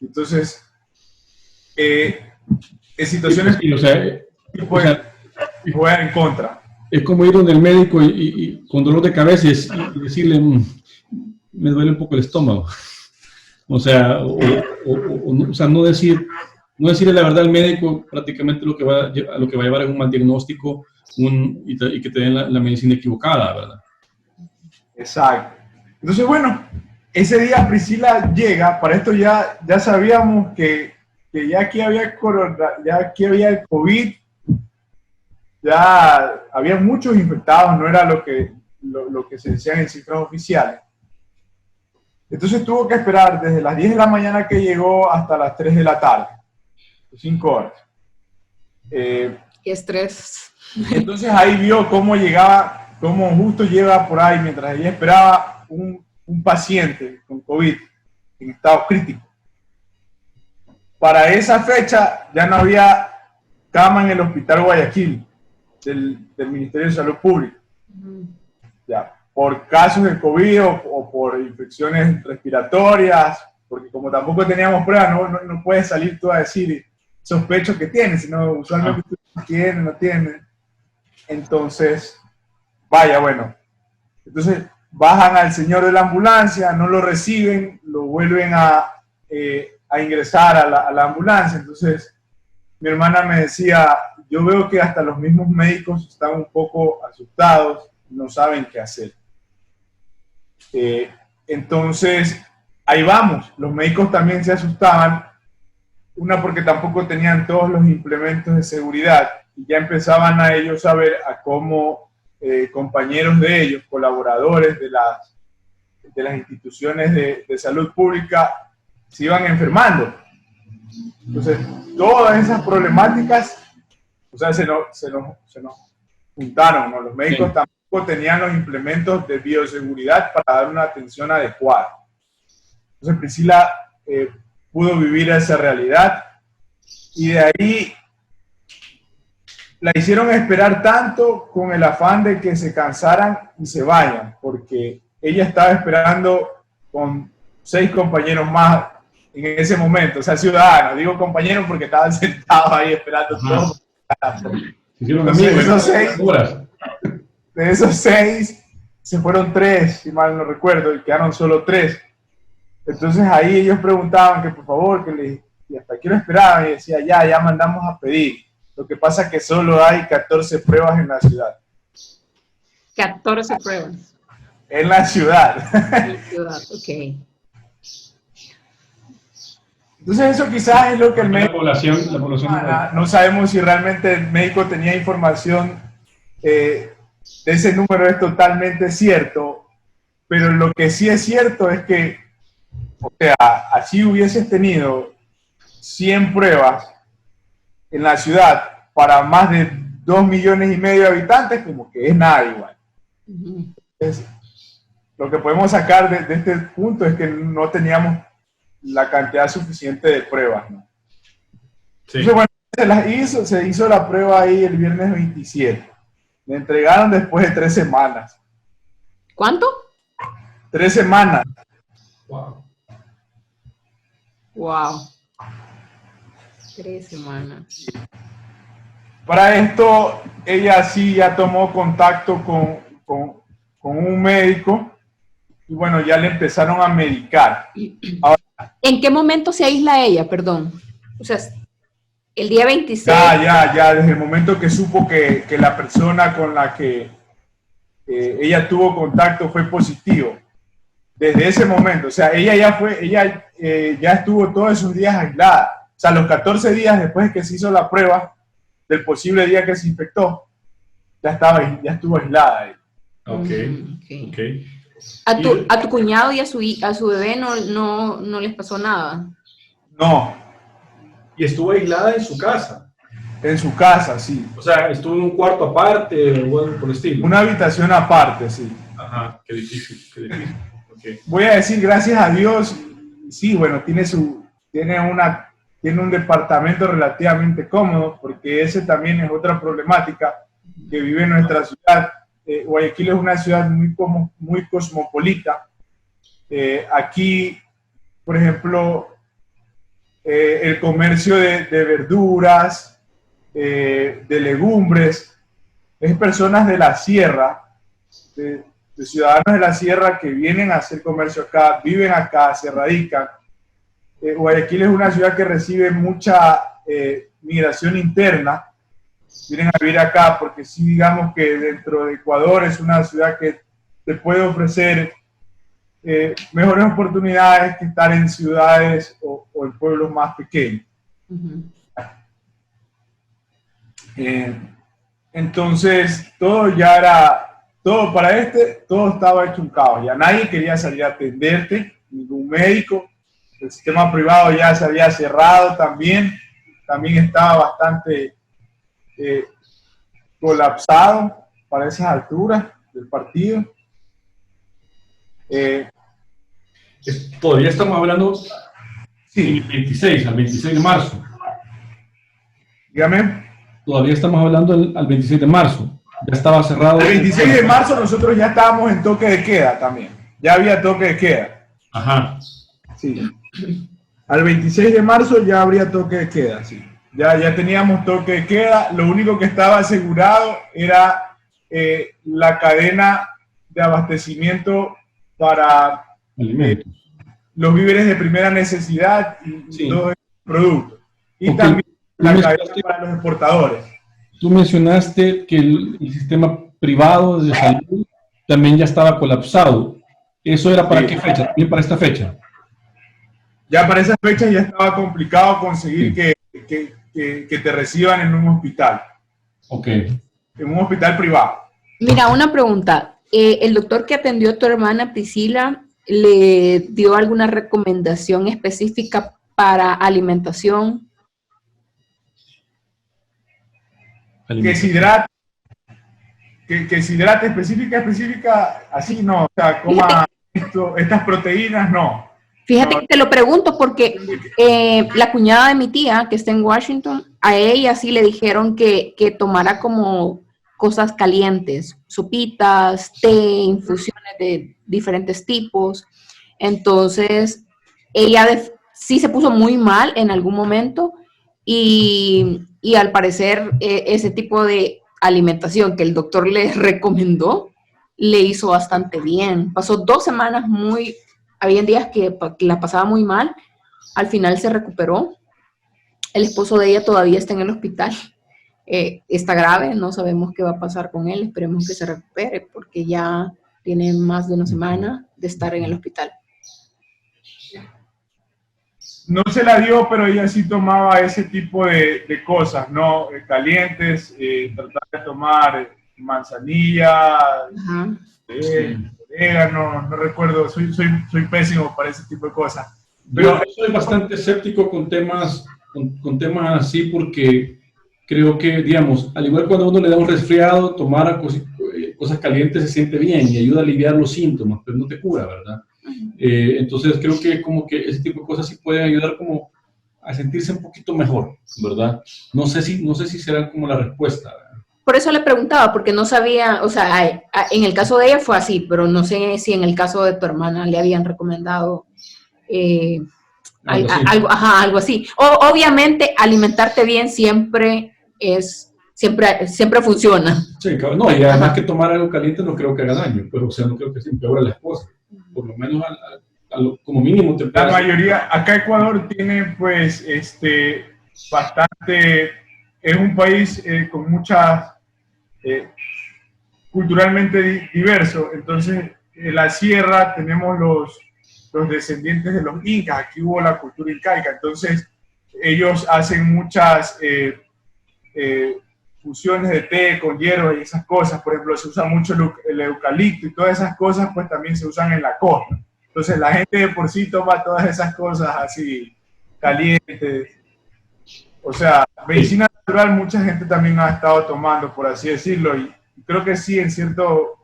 Entonces, en situaciones pueden jugar en contra. Es como ir donde el médico y con dolor de cabeza y decirle, me duele un poco el estómago. O sea, o sea, no decirle la verdad al médico prácticamente lo que va a llevar a un mal diagnóstico y que te den la medicina equivocada, ¿verdad? Exacto. Entonces, bueno, ese día Priscila llega, para esto ya sabíamos que ya aquí había el COVID, ya había muchos infectados, no era lo que se decían en cifras oficiales. Entonces tuvo que esperar desde las 10 de la mañana que llegó hasta las 3 de la tarde, 5 horas. Qué estrés. Entonces ahí vio cómo justo llega por ahí, mientras ella esperaba, un paciente con COVID en estado crítico. Para esa fecha ya no había cama en el Hospital Guayaquil del Ministerio de Salud Pública. Ya, por casos de COVID o por infecciones respiratorias, porque como tampoco teníamos pruebas, no puedes salir tú a decir sospecho que tienes, sino usualmente tú no tienes. Entonces, bueno. Entonces, bajan al señor de la ambulancia, no lo reciben, lo vuelven a ingresar a la ambulancia. Entonces, mi hermana me decía, yo veo que hasta los mismos médicos están un poco asustados, no saben qué hacer. Entonces, ahí vamos, los médicos también se asustaban, una porque tampoco tenían todos los implementos de seguridad y ya empezaban a ellos a ver a cómo compañeros de ellos, colaboradores de las instituciones de salud pública, se iban enfermando. Entonces, todas esas problemáticas, o sea, se nos juntaron, ¿no? Los médicos tampoco tenían los implementos de bioseguridad para dar una atención adecuada. Entonces, Priscila pudo vivir esa realidad y de ahí la hicieron esperar tanto con el afán de que se cansaran y se vayan, porque ella estaba esperando con 6 compañeros más en ese momento, o sea, ciudadanos, digo compañeros porque estaban sentados ahí esperando todos. De esos 6 se fueron 3, si mal no recuerdo, y quedaron solo 3. Entonces ahí ellos preguntaban que por favor, y hasta aquí lo esperaban, y decía, ya mandamos a pedir. Lo que pasa es que solo hay 14 pruebas en la ciudad. 14 pruebas. En la ciudad. En la ciudad, ok. Entonces eso quizás es lo que el médico... La población no sabemos si realmente el médico tenía información de ese número, es totalmente cierto, pero lo que sí es cierto es que, o sea, así hubieses tenido 100 pruebas en la ciudad para más de 2,5 millones de habitantes, como que es nada igual. Entonces, lo que podemos sacar de este punto es que no teníamos la cantidad suficiente de pruebas, ¿no? Sí. Entonces, bueno, se hizo la prueba ahí el viernes 27. Me entregaron después de 3 semanas. ¿Cuánto? 3 semanas. Wow. 3 semanas. Para esto, ella sí ya tomó contacto con un médico y bueno, ya le empezaron a medicar. Ahora, ¿en qué momento se aísla ella? Perdón. O sea, el día 26. Ya, desde el momento que supo que la persona con la que ella tuvo contacto fue positivo. Desde ese momento, o sea, ella ya estuvo todos esos días aislada. O sea, los 14 días después que se hizo la prueba del posible día que se infectó, ya estuvo aislada ahí. Okay. ¿A tu cuñado y a su bebé no les pasó nada? No. ¿Y estuvo aislada en su casa? En su casa, sí. O sea, ¿estuvo en un cuarto aparte o algo por el estilo? Una habitación aparte, sí. Ajá, qué difícil, qué difícil. Okay. Voy a decir, gracias a Dios, sí, bueno, tiene un departamento relativamente cómodo, porque ese también es otra problemática que vive en nuestra ciudad. Guayaquil es una ciudad muy cosmopolita. Aquí, por ejemplo, el comercio de verduras, de legumbres, es personas de la sierra, de ciudadanos de la sierra que vienen a hacer comercio acá, viven acá, se radican. Guayaquil es una ciudad que recibe mucha migración interna, vienen a vivir acá porque sí, digamos que dentro de Ecuador es una ciudad que te puede ofrecer mejores oportunidades que estar en ciudades o en pueblos más pequeños. Ujú. Entonces, todo estaba hecho un caos, ya nadie quería salir a atenderte, ningún médico, el sistema privado ya se había cerrado también estaba bastante colapsado para esas alturas del partido. Todavía estamos hablando Sí, al 26 de marzo. dígame. Todavía estamos hablando al 26 de marzo. Ya estaba cerrado. El 26 de marzo nosotros ya estábamos en toque de queda también. Ya había toque de queda. Ajá. Sí. Al 26 de marzo ya habría toque de queda, sí. Ya teníamos toque de queda. Lo único que estaba asegurado era la cadena de abastecimiento para Alimentos. los víveres de primera necesidad y Sí. todos esos productos. Y Ok. también la cadena para los exportadores. Tú mencionaste que el sistema privado de salud también ya estaba colapsado. ¿Eso era para Sí. qué fecha? ¿También para esta fecha? Ya para esa fecha ya estaba complicado conseguir que te reciban en un hospital. Ok. En un hospital privado. Mira, una pregunta. ¿El doctor que atendió a tu hermana Priscila le dio alguna recomendación específica para alimentación? Que se hidrate. Que se hidrate específica, así no. O sea, coma estas proteínas, no. Fíjate No. que te lo pregunto porque la cuñada de mi tía, que está en Washington, a ella sí le dijeron que tomara como cosas calientes, sopitas, té, infusiones de diferentes tipos. Entonces, ella sí se puso muy mal en algún momento y al parecer ese tipo de alimentación que el doctor le recomendó le hizo bastante bien. Pasó 2 semanas había días que la pasaba muy mal, al final se recuperó. El esposo de ella todavía está en el hospital, está grave, no sabemos qué va a pasar con él, esperemos que se recupere porque ya tiene más de 1 semana de estar en el hospital. No se la dio, pero ella sí tomaba ese tipo de cosas, ¿no? Calientes, tratar de tomar manzanilla, orégano, no recuerdo, soy pésimo para ese tipo de cosas. Pero yo soy bastante escéptico con temas así porque creo que, digamos, al igual cuando a uno le da un resfriado, tomar cosas calientes se siente bien y ayuda a aliviar los síntomas, pero no te cura, ¿verdad? Entonces creo que como que ese tipo de cosas sí pueden ayudar como a sentirse un poquito mejor, ¿verdad? No sé si será como la respuesta, ¿verdad? Por eso le preguntaba, porque no sabía, o sea, en el caso de ella fue así, pero no sé si en el caso de tu hermana le habían recomendado algo así. Obviamente, alimentarte bien siempre funciona. Sí, no, y además que tomar algo caliente no creo que haga daño, pero o sea, no creo que se empeore la esposa. Por lo menos como mínimo te la mayoría, acá Ecuador tiene pues bastante, es un país con muchas culturalmente diverso, entonces en la sierra tenemos los descendientes de los incas, aquí hubo la cultura incaica, entonces ellos hacen muchas fusiones de té con hierbas y esas cosas, por ejemplo se usa mucho el eucalipto y todas esas cosas pues también se usan en la costa, entonces la gente de por sí toma todas esas cosas así calientes, o sea, medicina natural mucha gente también ha estado tomando, por así decirlo, y creo que sí, en cierto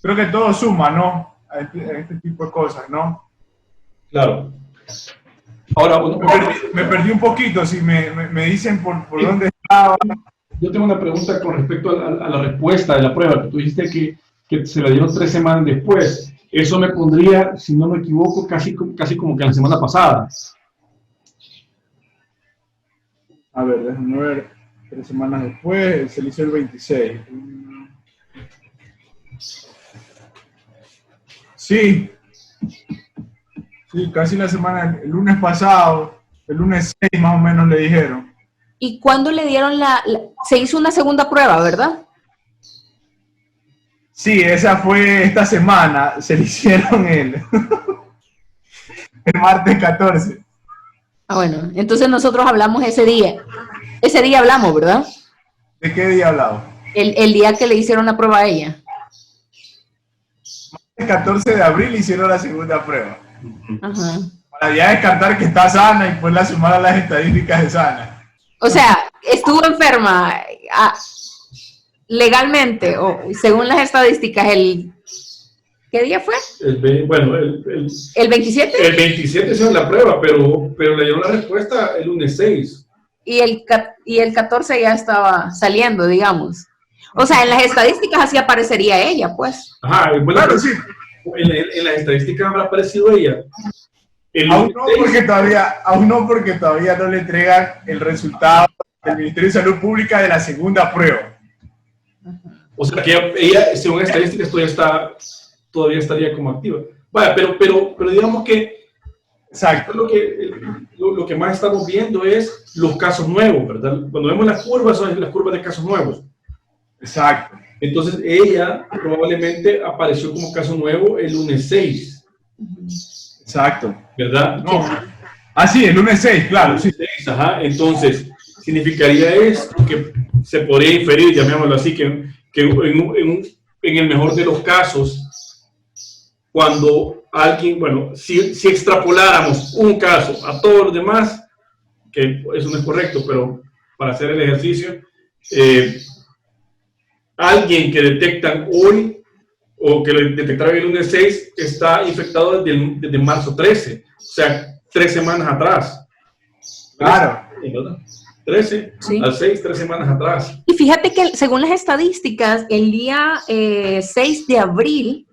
creo que todo suma, ¿no? A este tipo de cosas, ¿no? Claro. Ahora, me perdí un poquito, si me dicen por dónde estaba. Yo tengo una pregunta con respecto a la respuesta de la prueba, que tú dijiste que se la dieron 3 semanas después. Eso me pondría, si no me equivoco, casi como que la semana pasada. A ver, déjame ver. 3 semanas después, se le hizo el 26. Sí. Sí, casi la semana, el lunes pasado, el lunes 6 más o menos le dijeron. ¿Y cuándo le dieron se hizo una segunda prueba, verdad? Sí, esa fue esta semana, se le hicieron el martes 14. Ah, bueno, entonces nosotros hablamos ese día. Ese día hablamos, ¿verdad? ¿De qué día hablado? El día que le hicieron la prueba a ella. El 14 de abril hicieron la segunda prueba. Ajá. Para ya descartar que está sana y pues la sumar a las estadísticas de sana. O sea, estuvo enferma legalmente, o según las estadísticas, ¿qué día fue? ¿El 27? El 27 hicieron la prueba, pero le dieron la respuesta el lunes 6. Y el 14 ya estaba saliendo, digamos. O sea, en las estadísticas así aparecería ella, pues. Ajá, bueno, claro, sí. En las estadísticas habrá aparecido ella. Aún no, porque todavía no le entregan el resultado del Ministerio de Salud Pública de la segunda prueba. O sea que ella según estadísticas, todavía estaría como activa. Vaya, pero digamos que exacto. Lo que más estamos viendo es los casos nuevos, ¿verdad? Cuando vemos las curvas, son las curvas de casos nuevos. Exacto. Entonces ella probablemente apareció como caso nuevo el lunes 6. Exacto. ¿Verdad? No. Ah, sí, el lunes 6, claro. El lunes 6, ajá. Entonces, significaría esto que se podría inferir, llamémoslo así, que en el mejor de los casos, cuando alguien, bueno, si extrapoláramos un caso a todos los demás, que eso no es correcto, pero para hacer el ejercicio, alguien que detectan hoy o que lo detectaron el lunes 6 está infectado desde marzo 13, o sea, 3 semanas atrás. Claro. 13 sí. Al 6, 3 semanas atrás. Y fíjate que según las estadísticas, el día 6 de abril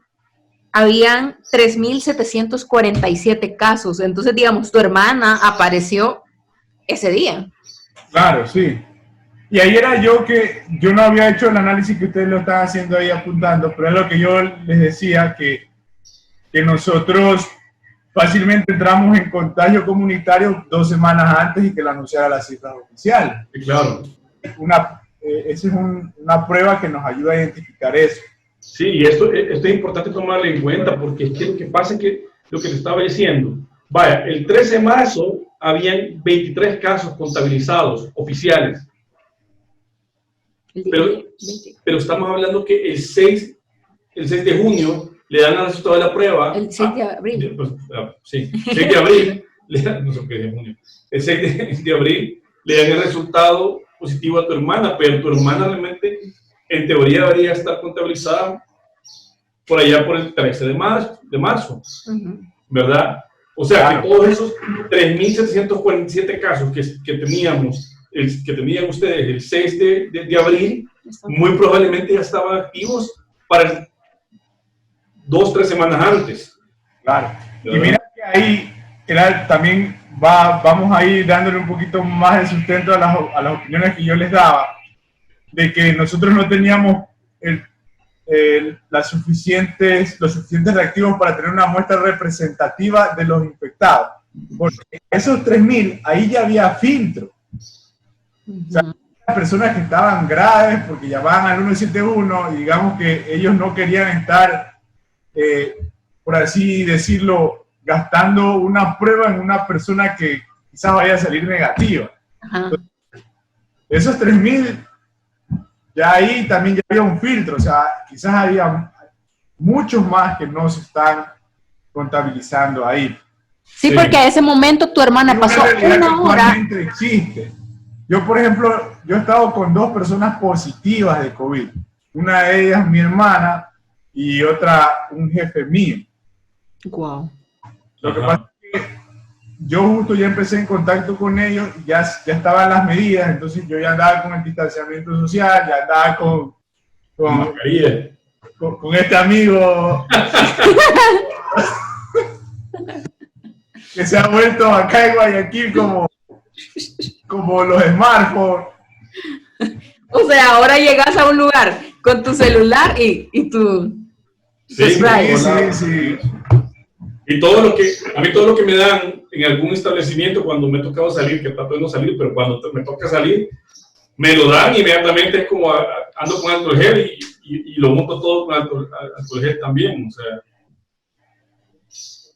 habían 3.747 casos. Entonces, digamos, tu hermana apareció ese día. Claro, sí. Y ahí era yo no había hecho el análisis que ustedes lo están haciendo ahí apuntando, pero es lo que yo les decía, que nosotros fácilmente entramos en contagio comunitario 2 semanas antes y que lo anunciara la cifra oficial. Sí, claro. Esa es una prueba que nos ayuda a identificar eso. Sí, y esto es importante tomarlo en cuenta, porque es que lo que pasa es que lo que te estaba diciendo, vaya, el 13 de marzo habían 23 casos contabilizados oficiales. Pero estamos hablando que el 6 de junio le dan el resultado de la prueba. El 6 de abril. Sí, 6 de abril, no sé qué es junio. El 6 de abril le dan el resultado positivo a tu hermana, pero tu hermana realmente, en teoría, debería estar contabilizada por allá por el 13 de marzo, ¿verdad? O sea, claro, que todos esos 3.747 casos que tenían ustedes el 6 de abril, muy probablemente ya estaban activos para 2-3 semanas antes. Claro. ¿Verdad? Y mira que ahí también vamos a ir dándole un poquito más de sustento a las opiniones que yo les daba, de que nosotros no teníamos los suficientes reactivos para tener una muestra representativa de los infectados. Porque esos 3.000, ahí ya había filtro. O sea, las personas que estaban graves porque llamaban al 171 y digamos que ellos no querían estar, por así decirlo, gastando una prueba en una persona que quizás vaya a salir negativa. Entonces, esos 3.000, ya ahí también ya había un filtro, o sea, quizás había muchos más que no se están contabilizando ahí. Sí, porque a ese momento tu hermana pasó una hora. Existe. Yo, por ejemplo, he estado con 2 personas positivas de COVID. Una de ellas, mi hermana, y otra un jefe mío. Wow. Lo que pasa es que yo justo ya empecé en contacto con ellos y ya estaban las medidas, entonces yo ya andaba con el distanciamiento social, ya andaba con este amigo que se ha vuelto acá en Guayaquil como los smartphones. O sea, ahora llegas a un lugar con tu celular y tu... Sí. Sí. Y a mí todo lo que me dan en algún establecimiento cuando me ha tocado salir, que trato de no salir, pero cuando me toca salir, me lo dan inmediatamente, es como ando con alcohol gel y lo monto todo con alcohol gel también, o sea.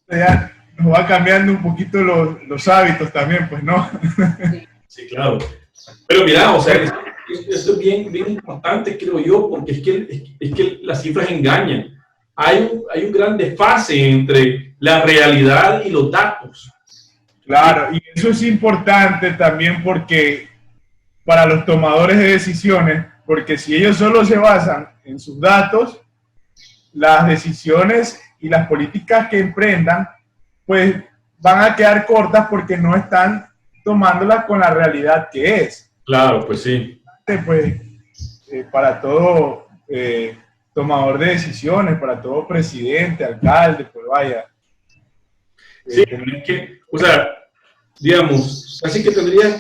Ya nos va cambiando un poquito los hábitos también, pues, ¿no? Sí, claro. Pero mira, o sea, esto es bien importante, creo yo, porque es que las cifras engañan. Hay un gran desfase entre la realidad y los datos. Claro, y eso es importante también porque para los tomadores de decisiones, porque si ellos solo se basan en sus datos, las decisiones y las políticas que emprendan, pues van a quedar cortas porque no están tomándolas con la realidad que es. Claro, pues sí. Pues para todo tomador de decisiones, para todo presidente, alcalde, pues vaya. Sí, es que, o sea, digamos, así que tendrías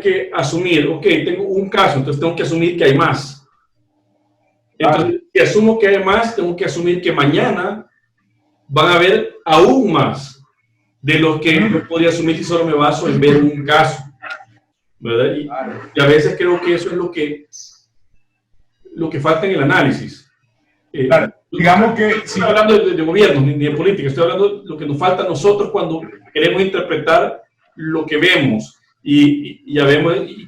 que asumir, ok, tengo un caso, entonces tengo que asumir que hay más. Entonces, si asumo que hay más, tengo que asumir que mañana van a haber aún más de los que yo podría asumir si solo me baso en ver un caso, ¿verdad? Y a veces creo que eso es lo que falta en el análisis. Claro, digamos que... No estoy hablando de gobierno ni de política, estoy hablando de lo que nos falta a nosotros cuando queremos interpretar lo que vemos y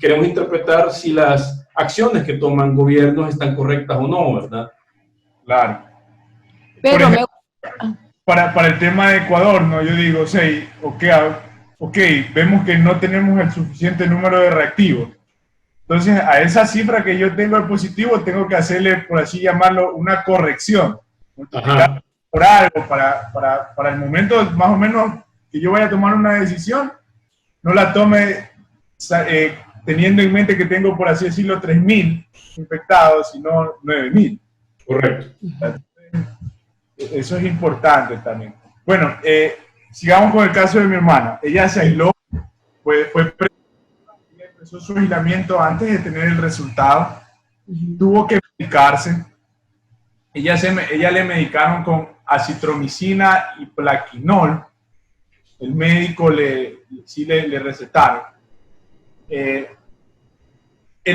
queremos interpretar si las acciones que toman gobiernos están correctas o no, ¿verdad? Claro. Pero ejemplo, para el tema de Ecuador, ¿no? Yo digo, sí, ok, vemos que no tenemos el suficiente número de reactivos. Entonces, a esa cifra que yo tengo de positivo, tengo que hacerle, por así llamarlo, una corrección. Multiplicar por algo, para el momento más o menos que yo vaya a tomar una decisión, no la tome teniendo en mente que tengo, por así decirlo, 3.000 infectados, sino 9.000. Correcto. Eso es importante también. Bueno, sigamos con el caso de mi hermana. Ella se aisló, empezó su aislamiento antes de tener el resultado, tuvo que medicarse. Ella le medicaron con acitromicina y plaquinol. El médico le recetaron. El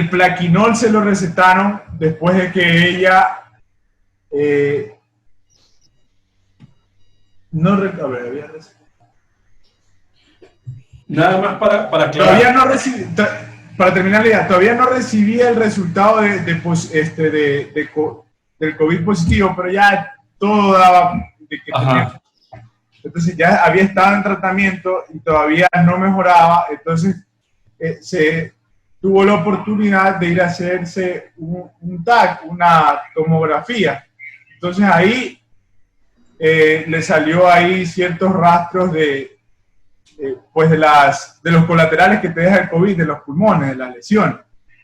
plaquinol se lo recetaron después de que ella Nada más para aclarar. Todavía no recibí, para terminar la idea, todavía no recibía el resultado del COVID positivo, pero ya todo daba de que tenía. Entonces ya había estado en tratamiento y todavía no mejoraba, entonces se tuvo la oportunidad de ir a hacerse un TAC, una tomografía. Entonces ahí le salió ahí ciertos rastros de los colaterales que te deja el COVID, de los pulmones, de las lesiones.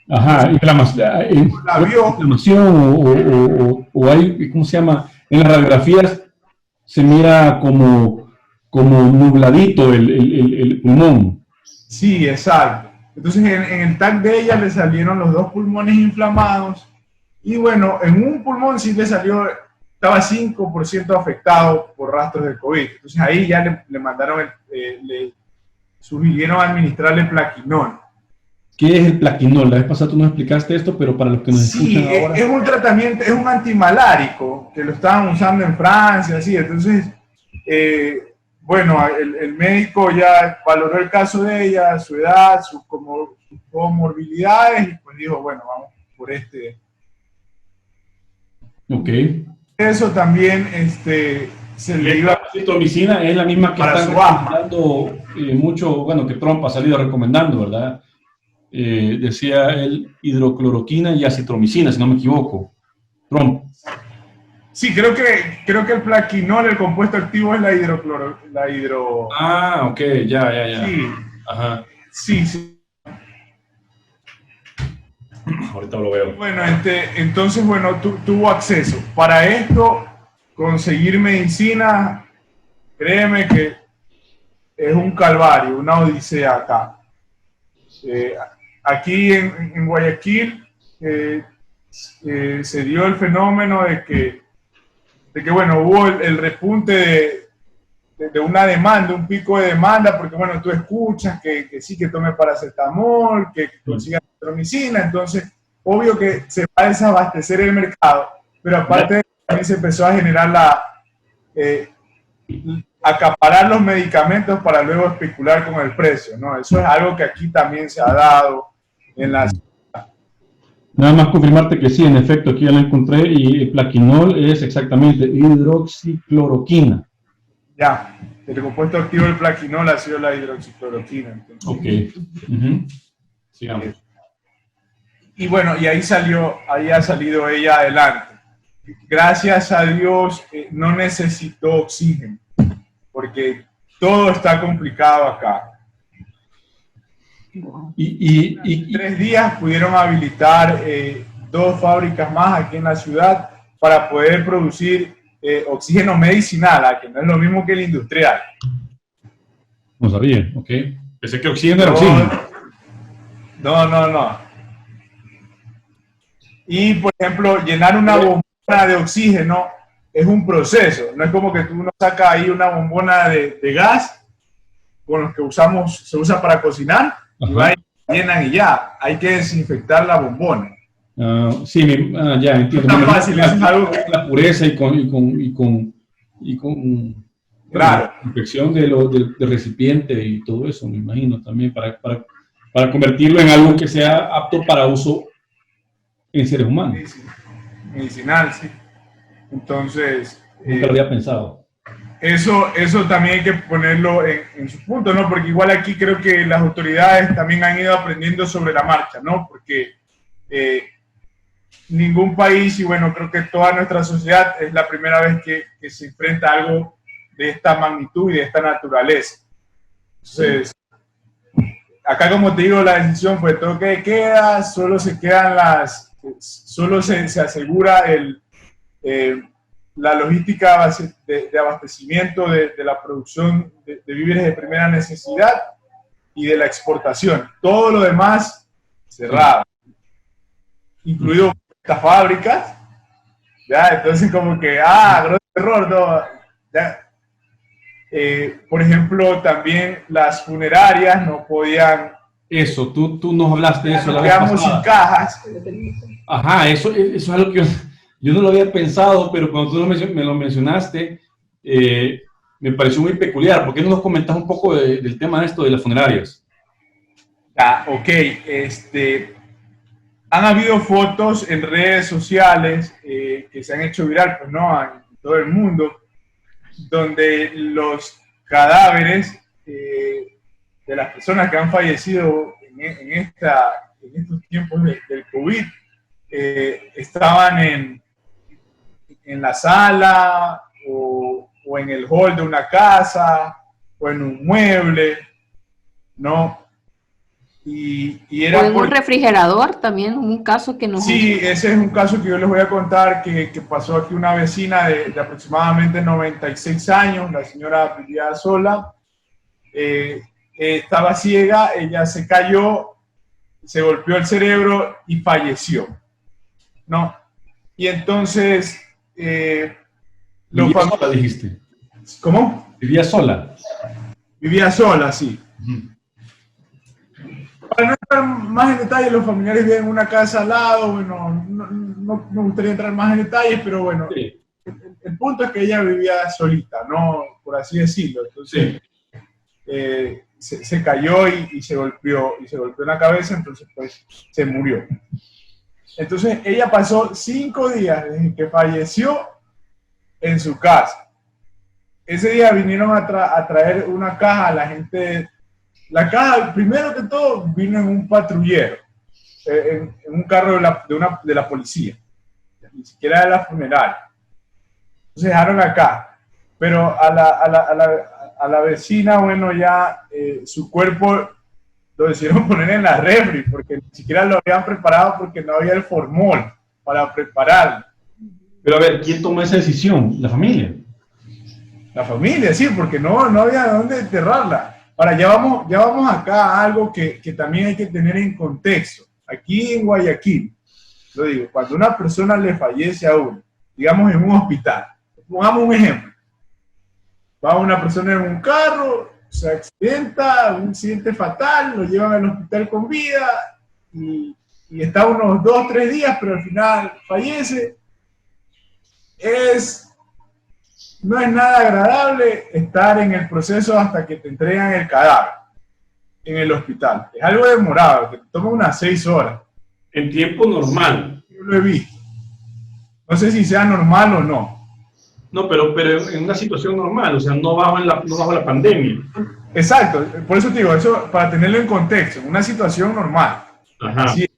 Ajá, inflamación o hay, ¿cómo se llama? En las radiografías se mira como nubladito el pulmón. Sí, exacto. Entonces en el TAC de ella le salieron los 2 pulmones inflamados y bueno, en un pulmón sí le salió, estaba 5% afectado por rastros de COVID. Entonces ahí ya le mandaron, le sugirieron administrarle plaquinol. ¿Qué es el plaquinol? La vez pasada tú nos explicaste esto, pero para los que nos escuchan ahora... es un tratamiento, es un antimalárico que lo estaban usando en Francia, así. Entonces, bueno, el médico ya valoró el caso de ella, su edad, sus comorbilidades y pues dijo, bueno, vamos por este. Ok. Eso también se le iba... La acitromicina es la misma que para están su asma. recomendando mucho, bueno, que Trump ha salido recomendando, ¿verdad? Decía él hidrocloroquina y acitromicina, si no me equivoco. Trump. Sí, creo que el plaquinol, el compuesto activo es la hidro... Ah, ok, ya. Sí, Ajá, sí. ahorita lo veo. Bueno, entonces, bueno, tuvo acceso. Para esto, conseguir medicina, créeme que es un calvario, una odisea acá. Aquí en Guayaquil se dio el fenómeno de que bueno, hubo el repunte de una demanda, un pico de demanda, porque bueno, tú escuchas que sí, que tome paracetamol, que consiga azitromicina, entonces obvio que se va a desabastecer el mercado, pero aparte también se empezó a generar acaparar los medicamentos para luego especular con el precio, ¿no? Eso es algo que aquí también se ha dado en las... Nada más confirmarte que sí, en efecto, aquí ya lo encontré y el plaquinol es exactamente hidroxicloroquina. Ya, el compuesto activo del plaquinol ha sido la hidroxicloroquina. Entonces. Ok. Sigamos. Y bueno, y ahí ha salido ella adelante. Gracias a Dios no necesitó oxígeno, porque todo está complicado acá. En 3 días pudieron habilitar 2 fábricas más aquí en la ciudad para poder producir oxígeno medicinal, que no es lo mismo que el industrial. No sabía, ok. Pensé que oxígeno era oxígeno. No. Y, por ejemplo, llenar una bombona de oxígeno es un proceso. No es como que tú no sacas ahí una bombona de gas con los que se usa para cocinar. Ajá. Y va y llenan y ya. Hay que desinfectar la bombona. Sí, ya entiendo. No es tan fácil, es algo que... La pureza y con claro. La infección del recipiente y todo eso, me imagino, también para convertirlo en algo que sea apto para uso en seres humanos. Medicinal, sí. Entonces... Nunca lo había pensado. Eso también hay que ponerlo en su punto, ¿no? Porque igual aquí creo que las autoridades también han ido aprendiendo sobre la marcha, ¿no? Porque ningún país, y bueno, creo que toda nuestra sociedad es la primera vez que se enfrenta a algo de esta magnitud y de esta naturaleza. Entonces, acá, como te digo, la decisión fue toque de queda, solo se asegura la logística de abastecimiento de la producción de víveres de primera necesidad y de la exportación. Todo lo demás cerrado, incluido estas fábricas. ¿Ya? Entonces, como que, grosso error, no. ¿Ya? Por ejemplo, también las funerarias no podían... Eso, tú nos hablaste de eso la vez pasada. Sin cajas. Ajá, eso es algo que yo no lo había pensado, pero cuando tú me lo mencionaste, me pareció muy peculiar. ¿Por qué no nos comentas un poco del tema de esto de las funerarias? Ok, han habido fotos en redes sociales que se han hecho viral, pues no, en todo el mundo, donde los cadáveres de las personas que han fallecido en estos tiempos del COVID estaban en la sala o en el hall de una casa o en un mueble, ¿no? Y era o en un refrigerador también, un caso que nos... Sí, ese es un caso que yo les voy a contar que pasó aquí una vecina de aproximadamente 96 años, la señora vivía sola, estaba ciega, ella se cayó, se golpeó el cerebro y falleció, ¿no? Y entonces... ¿Vivía sola, dijiste? ¿Cómo? ¿Vivía sola? Vivía sola, sí. Para no entrar más en detalle, los familiares viven en una casa al lado, bueno, no me gustaría entrar más en detalles, pero bueno, sí. El punto es que ella vivía solita, ¿no? Por así decirlo. Entonces, sí. Se cayó y se golpeó en la cabeza, entonces pues se murió. Entonces ella pasó 5 días desde que falleció en su casa. Ese día vinieron a traer una caja a la gente. La caja, primero que todo, vino en un patrullero, en un carro de la policía, ni siquiera de la funeraria. Entonces dejaron acá. Pero a la vecina, bueno, ya su cuerpo lo decidieron poner en la refri, porque ni siquiera lo habían preparado porque no había el formol para prepararlo. Pero a ver, ¿quién tomó esa decisión? ¿La familia? La familia, sí, porque no había dónde enterrarla. Ahora, ya vamos acá a algo que también hay que tener en contexto. Aquí en Guayaquil, lo digo, cuando una persona le fallece a uno, digamos en un hospital, pongamos un ejemplo, va una persona en un carro, se accidenta, un accidente fatal, lo llevan al hospital con vida y está unos 2 o 3 días, pero al final fallece. No es nada agradable estar en el proceso hasta que te entregan el cadáver en el hospital. Es algo demorado, te toma unas 6 horas. En tiempo normal. Yo lo he visto. No sé si sea normal o no. No, pero en una situación normal, o sea, no bajo la pandemia. Exacto, por eso te digo, eso para tenerlo en contexto, en una situación normal. Ajá. Sí.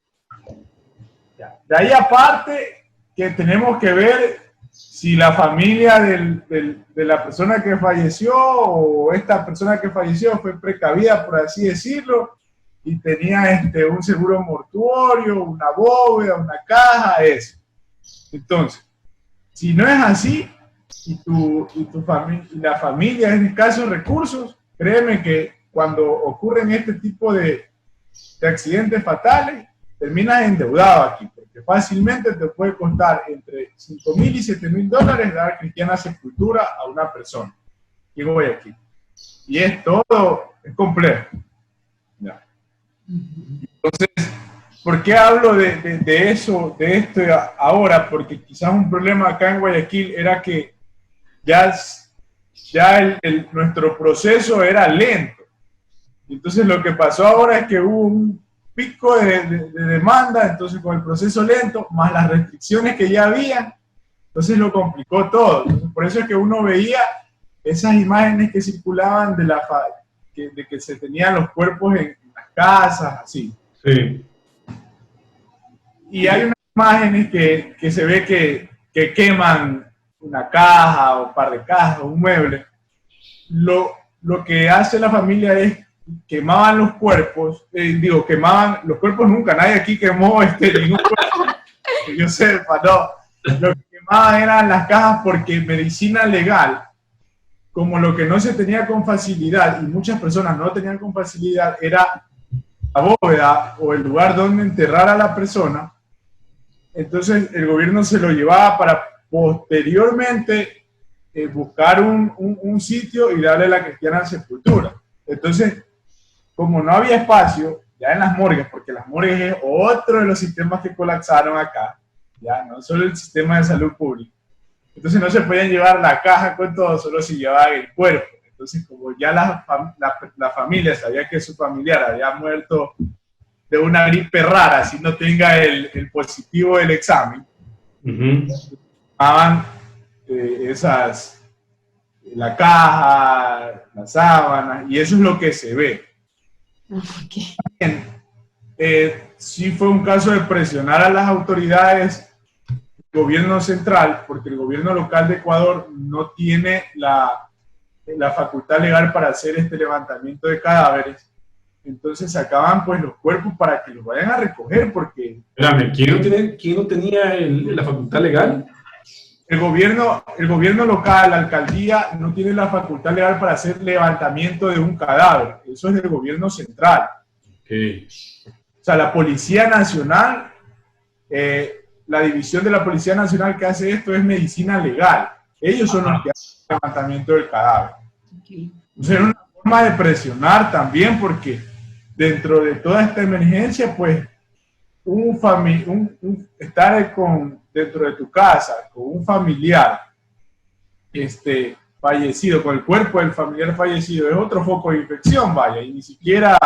De ahí aparte que tenemos que ver si la familia de la persona que falleció o esta persona que falleció fue precavida, por así decirlo, y tenía un seguro mortuorio, una bóveda, una caja, eso. Entonces, si no es así, y la familia es de escasos recursos, créeme que cuando ocurren este tipo de accidentes fatales, terminas endeudado aquí, porque fácilmente te puede costar entre $5,000 y $7,000 dar cristiana sepultura a una persona. Y voy aquí. Y es complejo. Ya. Entonces, ¿por qué hablo de eso, de esto ahora? Porque quizás un problema acá en Guayaquil era que ya nuestro proceso era lento. Entonces lo que pasó ahora es que hubo un pico de demanda, entonces con el proceso lento, más las restricciones que ya había, entonces lo complicó todo. Entonces, por eso es que uno veía esas imágenes que circulaban de que se tenían los cuerpos en las casas, así. Sí. Y hay unas imágenes que se ve que queman una caja o un par de cajas o un mueble. Lo que hace la familia es quemaban los cuerpos, quemaban los cuerpos nunca, nadie aquí quemó ningún cuerpo, que yo sepa, no. Lo que quemaban eran las cajas porque medicina legal, como lo que no se tenía con facilidad y muchas personas no tenían con facilidad, era la bóveda o el lugar donde enterrar a la persona. Entonces el gobierno se lo llevaba para posteriormente buscar un sitio y darle la cristiana sepultura. Entonces, como no había espacio, ya en las morgues, porque las morgues es otro de los sistemas que colapsaron acá, ya no solo el sistema de salud pública. Entonces no se podían llevar la caja con todo, solo se llevaban el cuerpo. Entonces, como ya la familia sabía que su familiar había muerto de una gripe rara, si no tenga el positivo del examen, tomaban la caja, las sábanas, y eso es lo que se ve. Okay. Sí fue un caso de presionar a las autoridades del gobierno central, porque el gobierno local de Ecuador no tiene la facultad legal para hacer este levantamiento de cadáveres. Entonces sacaban pues los cuerpos para que los vayan a recoger, porque... Espérame, ¿quién no tenía la facultad legal? El gobierno local, la alcaldía, no tiene la facultad legal para hacer levantamiento de un cadáver. Eso es del gobierno central. Okay. O sea, la Policía Nacional, la división de la Policía Nacional que hace esto es medicina legal. Ellos son los que hacen el levantamiento del cadáver. Okay. Entonces, es una forma de presionar también, porque dentro de toda esta emergencia, pues, estar dentro de tu casa con un familiar fallecido, con el cuerpo del familiar fallecido, es otro foco de infección, vaya, y ni siquiera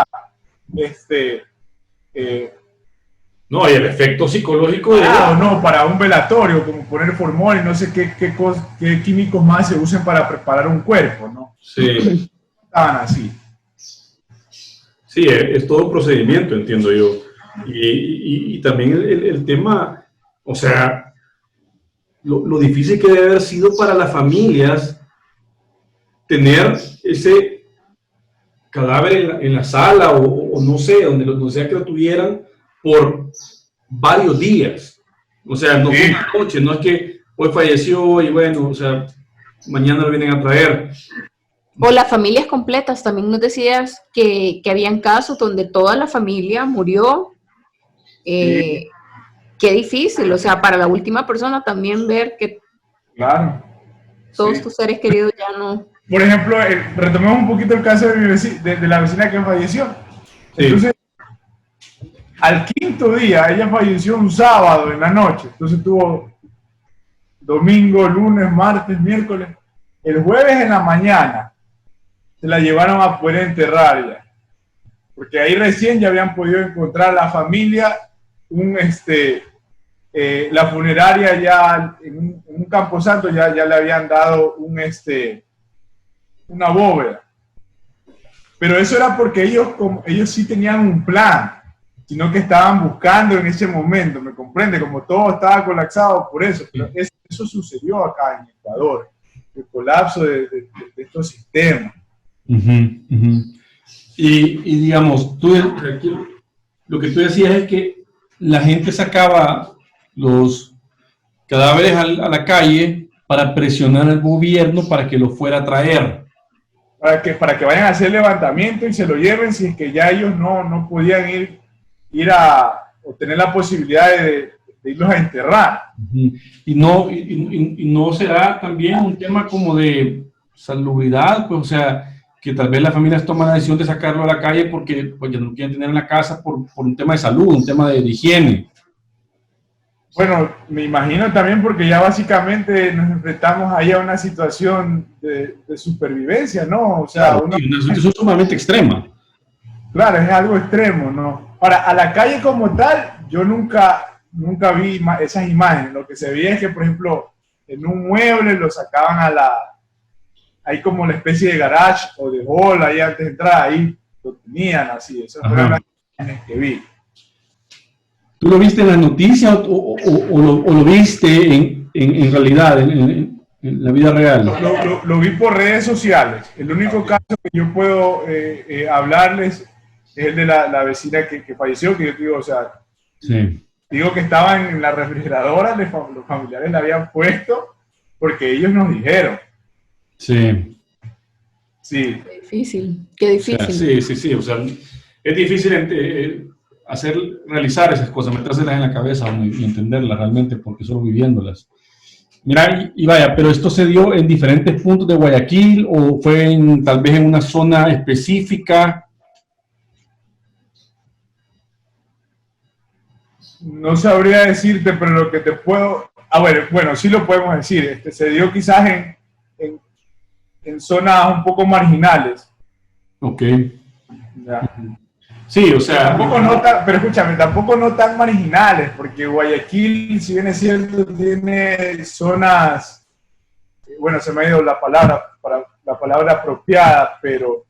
no, y el efecto psicológico no, para un velatorio, como poner formol y no sé qué químicos más se usan para preparar un cuerpo, ¿no? Sí. Estaban así. Sí, es todo un procedimiento, entiendo yo. Y también el tema, o sea, lo difícil que debe haber sido para las familias tener ese cadáver en la sala o no sé, donde sea que lo tuvieran por varios días. O sea, no fue una noche, no es que hoy falleció y bueno, o sea, mañana lo vienen a traer. O las familias completas, también nos decías que habían casos donde toda la familia murió. Qué difícil, o sea, para la última persona también ver que Claro. todos tus seres queridos ya no... Por ejemplo, retomemos un poquito el caso de la vecina que falleció. Sí. Entonces, al quinto día, ella falleció un sábado en la noche. Entonces tuvo domingo, lunes, martes, miércoles. El jueves en la mañana se la llevaron a poder enterrar ya. Porque ahí recién ya habían podido encontrar la familia la funeraria ya en un camposanto ya le habían dado una bóveda. Pero eso era porque ellos sí tenían un plan, sino que estaban buscando en ese momento, ¿me comprende? Como todo estaba colapsado por eso. Pero eso sucedió acá en Ecuador, el colapso de estos sistemas. Y digamos, lo que tú decías es que la gente sacaba los cadáveres a la calle para presionar al gobierno para que lo fuera a traer. Para que vayan a hacer levantamiento y se lo lleven si es que ya ellos no podían ir a obtener la posibilidad de irlos a enterrar. Y no será también un tema como de salubridad, pues, o sea, que tal vez las familias toman la decisión de sacarlo a la calle porque pues, ya no quieren tener en la casa por un tema de salud, un tema de higiene. Bueno, me imagino también porque ya básicamente nos enfrentamos ahí a una situación de supervivencia, ¿no? O sea, claro, una situación sumamente extrema. Claro, es algo extremo, ¿no? Ahora, a la calle como tal, yo nunca vi esas imágenes. Lo que se veía es que, por ejemplo, en un mueble lo sacaban ahí como una especie de garage o de hall, ahí antes de entrar, ahí lo tenían así. Esas fueron las imágenes que vi. ¿Tú lo viste en las noticias o lo viste en realidad, en la vida real? Lo vi por redes sociales. El único caso que yo puedo hablarles es el de la vecina que falleció, que yo digo, o sea, sí. Digo que estaban en la refrigeradora, los familiares la habían puesto porque ellos nos dijeron. Sí. Sí. Qué difícil, qué difícil. O sea, sí, o sea, es difícil realizar esas cosas, metérselas en la cabeza y entenderlas realmente, porque solo viviéndolas. Mira, y vaya, pero esto se dio en diferentes puntos de Guayaquil o fue tal vez en una zona específica. No sabría decirte, pero lo que te puedo... bueno, sí lo podemos decir. Se dio quizás en zonas un poco marginales. Ok. Ya. Sí, o sea... pero escúchame, tampoco no tan marginales, porque Guayaquil, si bien es cierto, tiene zonas... Bueno, se me ha ido la palabra apropiada, pero...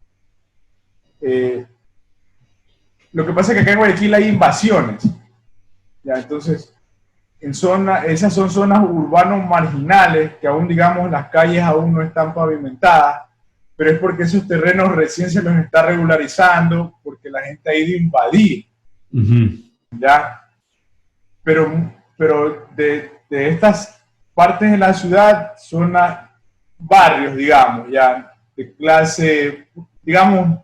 lo que pasa es que acá en Guayaquil hay invasiones. Ya, entonces, esas son zonas urbanos marginales que aún, digamos, las calles aún no están pavimentadas, pero es porque esos terrenos recién se los está regularizando, porque la gente ha ido a invadir. ¿Ya? Pero de estas partes de la ciudad son barrios, digamos, ya, de clase, digamos,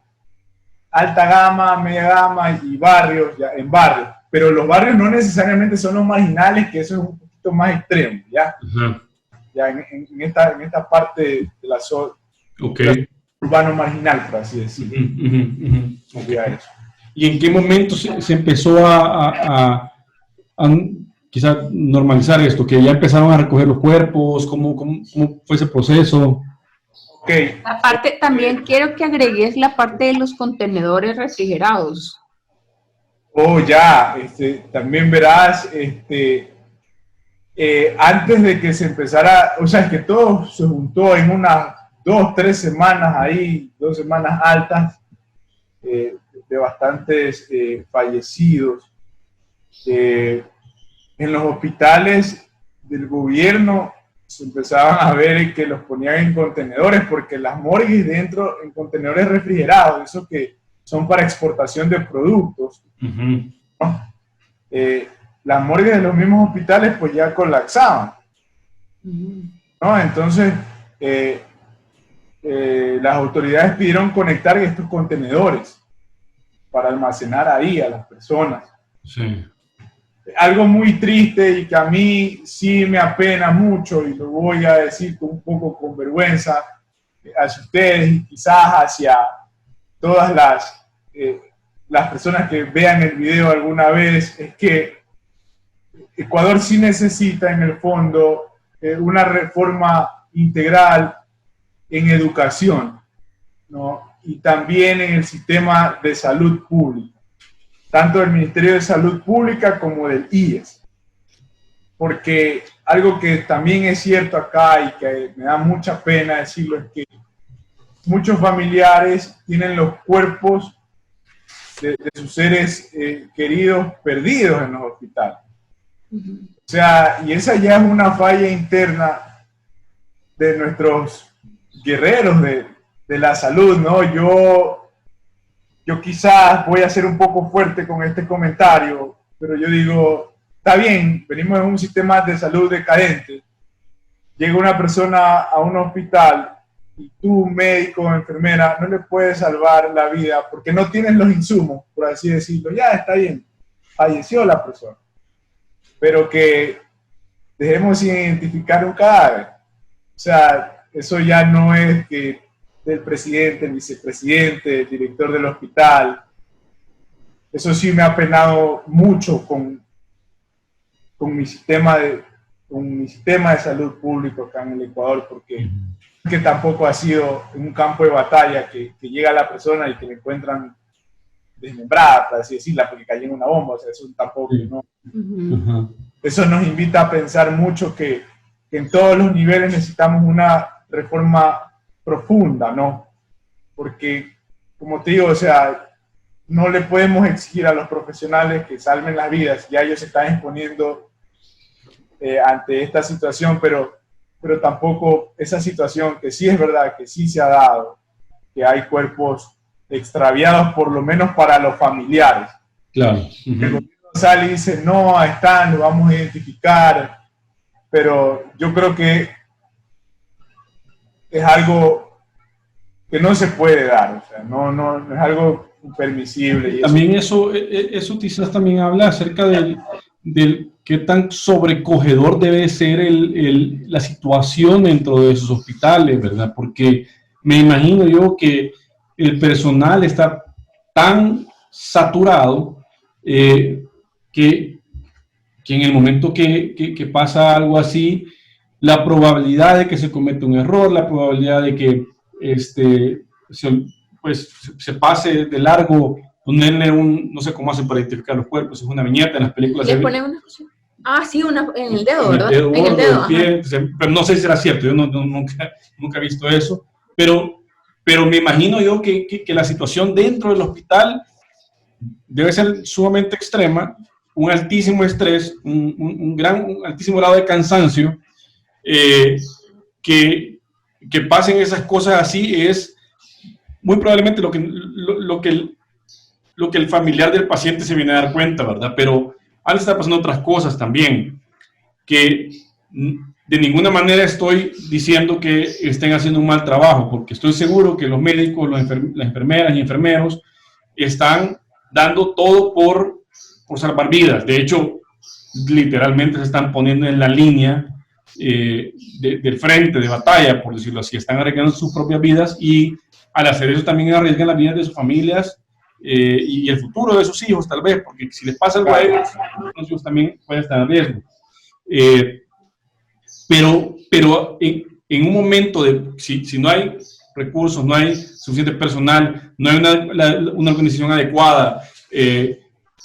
alta gama, media gama y barrios, ya, en barrios. Pero los barrios no necesariamente son los marginales, que eso es un poquito más extremo, ¿ya? Ya en esta parte de la zona urbano marginal, por así decirlo. Okay. ¿Y en qué momento se empezó a quizás normalizar esto? ¿Que ya empezaron a recoger los cuerpos? ¿Cómo fue ese proceso? Okay. Aparte, también quiero que agregues la parte de los contenedores refrigerados. Oh, ya, también verás, antes de que se empezara, o sea, es que todo se juntó en unas 2-3 semanas ahí, 2 semanas altas, de bastantes fallecidos. En los hospitales del gobierno se empezaban a ver que los ponían en contenedores, porque las morgues dentro, en contenedores refrigerados, esos que son para exportación de productos, ¿no? Las morgues de los mismos hospitales pues ya colapsaban, ¿no? Entonces las autoridades pidieron conectar estos contenedores para almacenar ahí a las personas. Sí. Algo muy triste y que a mí sí me apena mucho, y lo voy a decir un poco con vergüenza hacia ustedes y quizás hacia todas las personas que vean el video alguna vez, es que Ecuador sí necesita en el fondo una reforma integral en educación, ¿no? Y también en el sistema de salud pública, tanto del Ministerio de Salud Pública como del IES. Porque algo que también es cierto acá y que me da mucha pena decirlo es que muchos familiares tienen los cuerpos de sus seres queridos perdidos en los hospitales. O sea, y esa ya es una falla interna de nuestros guerreros de la salud, ¿no? Yo quizás voy a ser un poco fuerte con este comentario, pero yo digo, está bien, venimos de un sistema de salud decadente, llega una persona a un hospital y tú, médico o enfermera, no le puedes salvar la vida porque no tienes los insumos, por así decirlo. Ya está bien, falleció la persona, pero que dejemos sin identificar un cadáver. O sea, eso ya no es que del presidente, el vicepresidente, el director del hospital. Eso sí me ha penado mucho con mi sistema de salud público acá en el Ecuador, porque que tampoco ha sido un campo de batalla que llega a la persona y que le encuentran desmembrada, por así decirla, porque cayó en una bomba. O sea, eso tampoco, ¿no? Eso nos invita a pensar mucho que en todos los niveles necesitamos una reforma profunda, ¿no? Porque, como te digo, o sea, no le podemos exigir a los profesionales que salven las vidas, ya ellos se están exponiendo ante esta situación, pero tampoco esa situación que sí es verdad, que sí se ha dado, que hay cuerpos extraviados, por lo menos para los familiares. Claro. El gobierno sale y dice, no, están, lo vamos a identificar, pero yo creo que es algo que no se puede dar, o sea, no es algo impermisible. Y también eso quizás también habla acerca del qué tan sobrecogedor debe ser la situación dentro de esos hospitales, ¿verdad? Porque me imagino yo que el personal está tan saturado que en el momento que pasa algo así, la probabilidad de que se cometa un error, la probabilidad de que se pase de largo, ponerle no sé cómo hacen para identificar los cuerpos, es una viñeta en las películas. ¿Les ponen una cosa? Sí, en el dedo, ¿verdad? En el dedo, pie, pero no sé si será cierto, yo nunca he visto eso, pero me imagino yo que la situación dentro del hospital debe ser sumamente extrema, un altísimo estrés, un altísimo grado de cansancio, que pasen esas cosas así es muy probablemente lo que el familiar del paciente se viene a dar cuenta, ¿verdad? Pero ahora está pasando otras cosas también, que de ninguna manera estoy diciendo que estén haciendo un mal trabajo, porque estoy seguro que los médicos, las enfermeras y enfermeros están dando todo por salvar vidas. De hecho, literalmente se están poniendo en la línea del frente de batalla, por decirlo así. Están arriesgando sus propias vidas y al hacer eso también arriesgan las vidas de sus familias y el futuro de sus hijos, tal vez, porque si les pasa algo a ellos, los hijos también pueden estar en riesgo. Pero en un momento si no hay recursos, no hay suficiente personal, no hay una organización adecuada,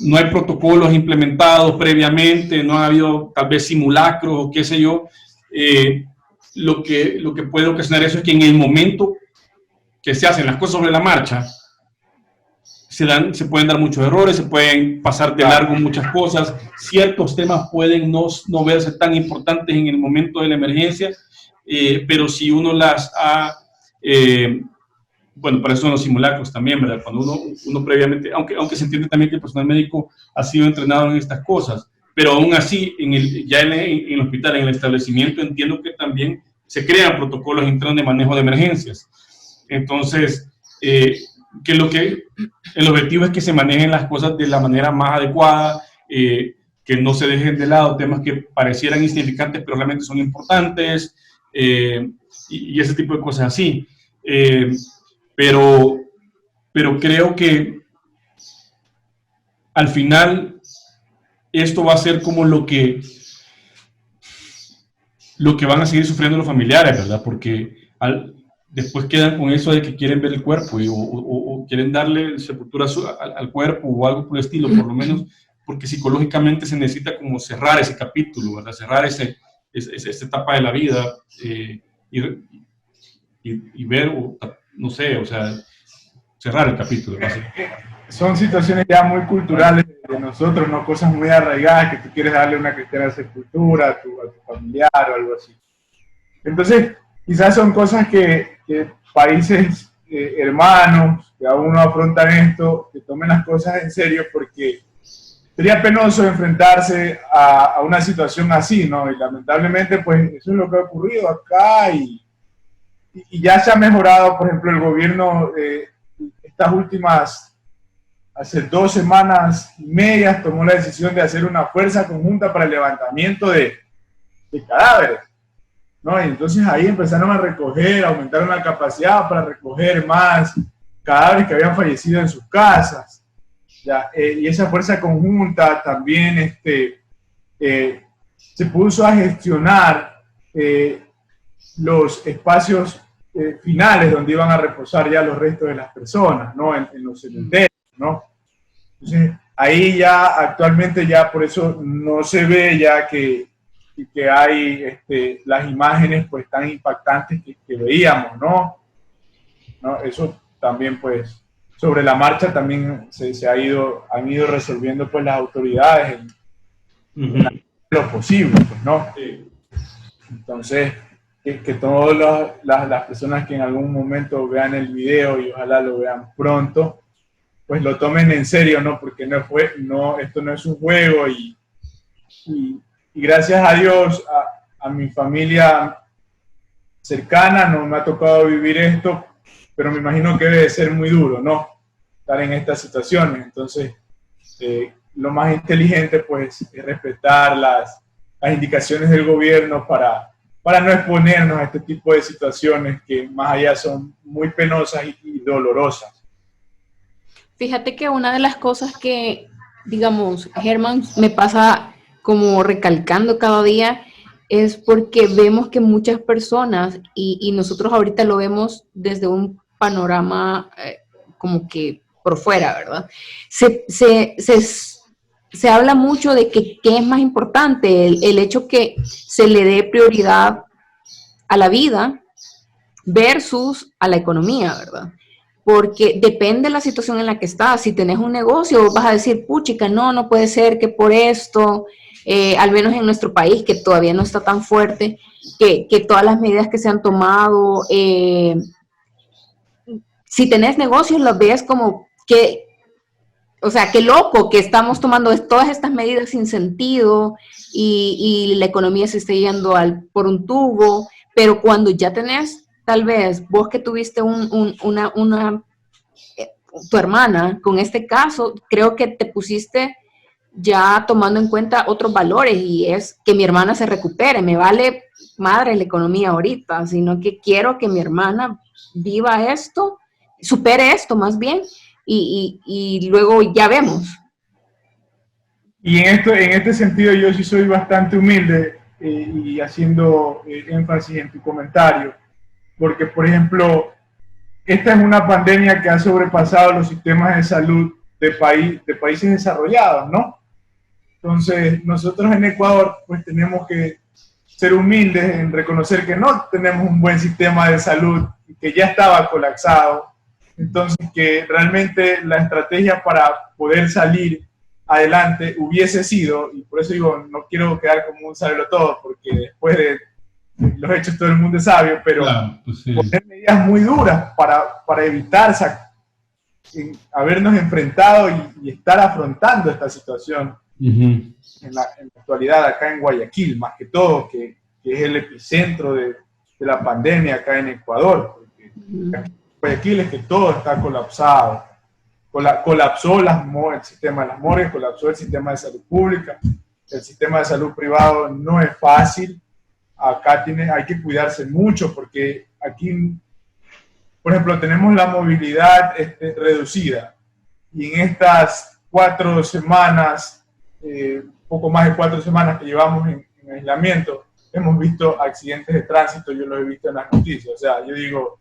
no hay protocolos implementados previamente, no ha habido tal vez simulacros o qué sé yo, lo que puede ocasionar eso es que en el momento que se hacen las cosas sobre la marcha, se pueden dar muchos errores, se pueden pasar de largo muchas cosas, ciertos temas pueden no verse tan importantes en el momento de la emergencia, pero si uno las ha, bueno, para eso son los simulacros también, ¿verdad? Cuando uno previamente, aunque se entiende también que el personal médico ha sido entrenado en estas cosas, pero aún así, ya en el hospital, en el establecimiento, entiendo que también se crean protocolos internos de manejo de emergencias. Entonces, que el objetivo es que se manejen las cosas de la manera más adecuada, que no se dejen de lado temas que parecieran insignificantes, pero realmente son importantes, y ese tipo de cosas así. Pero creo que al final esto va a ser como lo que van a seguir sufriendo los familiares, ¿verdad? Porque después quedan con eso de que quieren ver el cuerpo o quieren darle sepultura al cuerpo o algo por el estilo, por lo menos, porque psicológicamente se necesita como cerrar ese capítulo, ¿verdad? Cerrar esa etapa de la vida, y ver, no sé, o sea, cerrar el capítulo. Son situaciones ya muy culturales de nosotros, no cosas muy arraigadas que tú quieres darle una cristiana sepultura a tu familiar o algo así. Entonces, quizás son cosas que países hermanos que aún no afrontan esto, que tomen las cosas en serio, porque sería penoso enfrentarse a una situación así, ¿no? Y lamentablemente, pues, eso es lo que ha ocurrido acá y ya se ha mejorado. Por ejemplo, el gobierno estas últimas, hace 2 semanas y media, tomó la decisión de hacer una fuerza conjunta para el levantamiento de cadáveres, ¿no? Y entonces ahí empezaron a recoger, aumentaron la capacidad para recoger más cadáveres que habían fallecido en sus casas. ¿Ya? Y esa fuerza conjunta también se puso a gestionar los espacios finales donde iban a reposar ya los restos de las personas, ¿no? En los cementerios, ¿no? Entonces, ahí ya actualmente ya por eso no se ve ya que hay las imágenes pues tan impactantes que veíamos, ¿no? Eso también pues sobre la marcha también han ido resolviendo pues las autoridades en lo posible, pues, ¿no? Entonces, que todas las personas que en algún momento vean el video y ojalá lo vean pronto, pues lo tomen en serio, ¿no? Porque esto no es un juego y gracias a Dios, a mi familia cercana no me ha tocado vivir esto, pero me imagino que debe de ser muy duro, ¿no? Estar en estas situaciones. Entonces, lo más inteligente, pues, es respetar las indicaciones del gobierno para no exponernos a este tipo de situaciones que más allá son muy penosas y dolorosas. Fíjate que una de las cosas que, digamos, Germán, me pasa como recalcando cada día es porque vemos que muchas personas, y nosotros ahorita lo vemos desde un panorama como que por fuera, ¿verdad? Se habla mucho de qué es más importante, el hecho que se le dé prioridad a la vida versus a la economía, ¿verdad? Porque depende de la situación en la que estás. Si tenés un negocio, vas a decir, puchica, no puede ser que por esto, al menos en nuestro país, que todavía no está tan fuerte, que todas las medidas que se han tomado, si tenés negocios, los ves como que, o sea, qué loco que estamos tomando todas estas medidas sin sentido y la economía se está yendo por un tubo, pero cuando ya tenés, tal vez, vos que tuviste tu hermana, con este caso, creo que te pusiste ya tomando en cuenta otros valores y es que mi hermana se recupere. Me vale madre la economía ahorita, sino que quiero que mi hermana viva esto, supere esto más bien y luego ya vemos. Y en este sentido yo sí soy bastante humilde y haciendo énfasis en tu comentario, porque por ejemplo, esta es una pandemia que ha sobrepasado los sistemas de salud de países desarrollados, ¿no? Entonces, nosotros en Ecuador, pues tenemos que ser humildes en reconocer que no tenemos un buen sistema de salud, que ya estaba colapsado. Entonces, que realmente la estrategia para poder salir adelante hubiese sido, y por eso digo, no quiero quedar como un todo, porque después de los hechos todo el mundo es sabio, pero claro, pues sí, poner medidas muy duras para evitar habernos enfrentado y estar afrontando esta situación en la actualidad acá en Guayaquil, más que todo, que es el epicentro de la pandemia acá en Ecuador, porque aquí en Guayaquil es que todo está colapsado. Colapsó el sistema de las morgues, colapsó el sistema de salud pública, el sistema de salud privado no es fácil. Acá hay que cuidarse mucho porque aquí, por ejemplo, tenemos la movilidad reducida y en estas 4 semanas, poco más de 4 semanas que llevamos en aislamiento, hemos visto accidentes de tránsito, yo los he visto en las noticias. O sea, yo digo,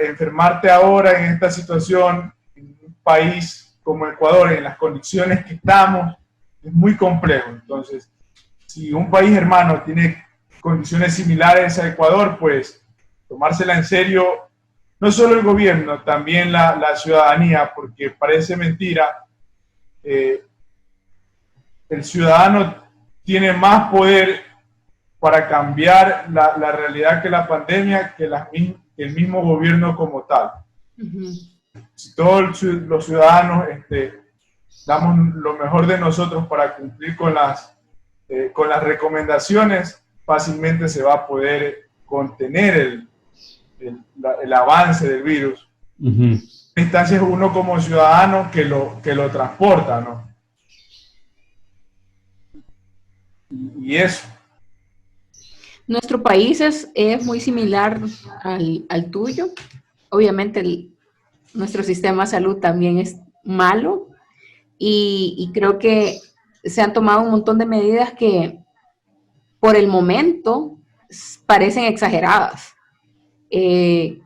enfermarte ahora en esta situación, en un país como Ecuador, en las condiciones que estamos, es muy complejo. Entonces, si un país hermano tiene condiciones similares a Ecuador, pues tomársela en serio, no solo el gobierno, también la ciudadanía, porque parece mentira, el ciudadano tiene más poder para cambiar la realidad que la pandemia, que el mismo gobierno como tal. Si todos los ciudadanos damos lo mejor de nosotros para cumplir con las recomendaciones, fácilmente se va a poder contener el avance del virus. En instancia es uno como ciudadano que lo transporta, ¿no? Y eso. Nuestro país es muy similar al tuyo. Obviamente nuestro sistema de salud también es malo y creo que se han tomado un montón de medidas que por el momento parecen exageradas. Se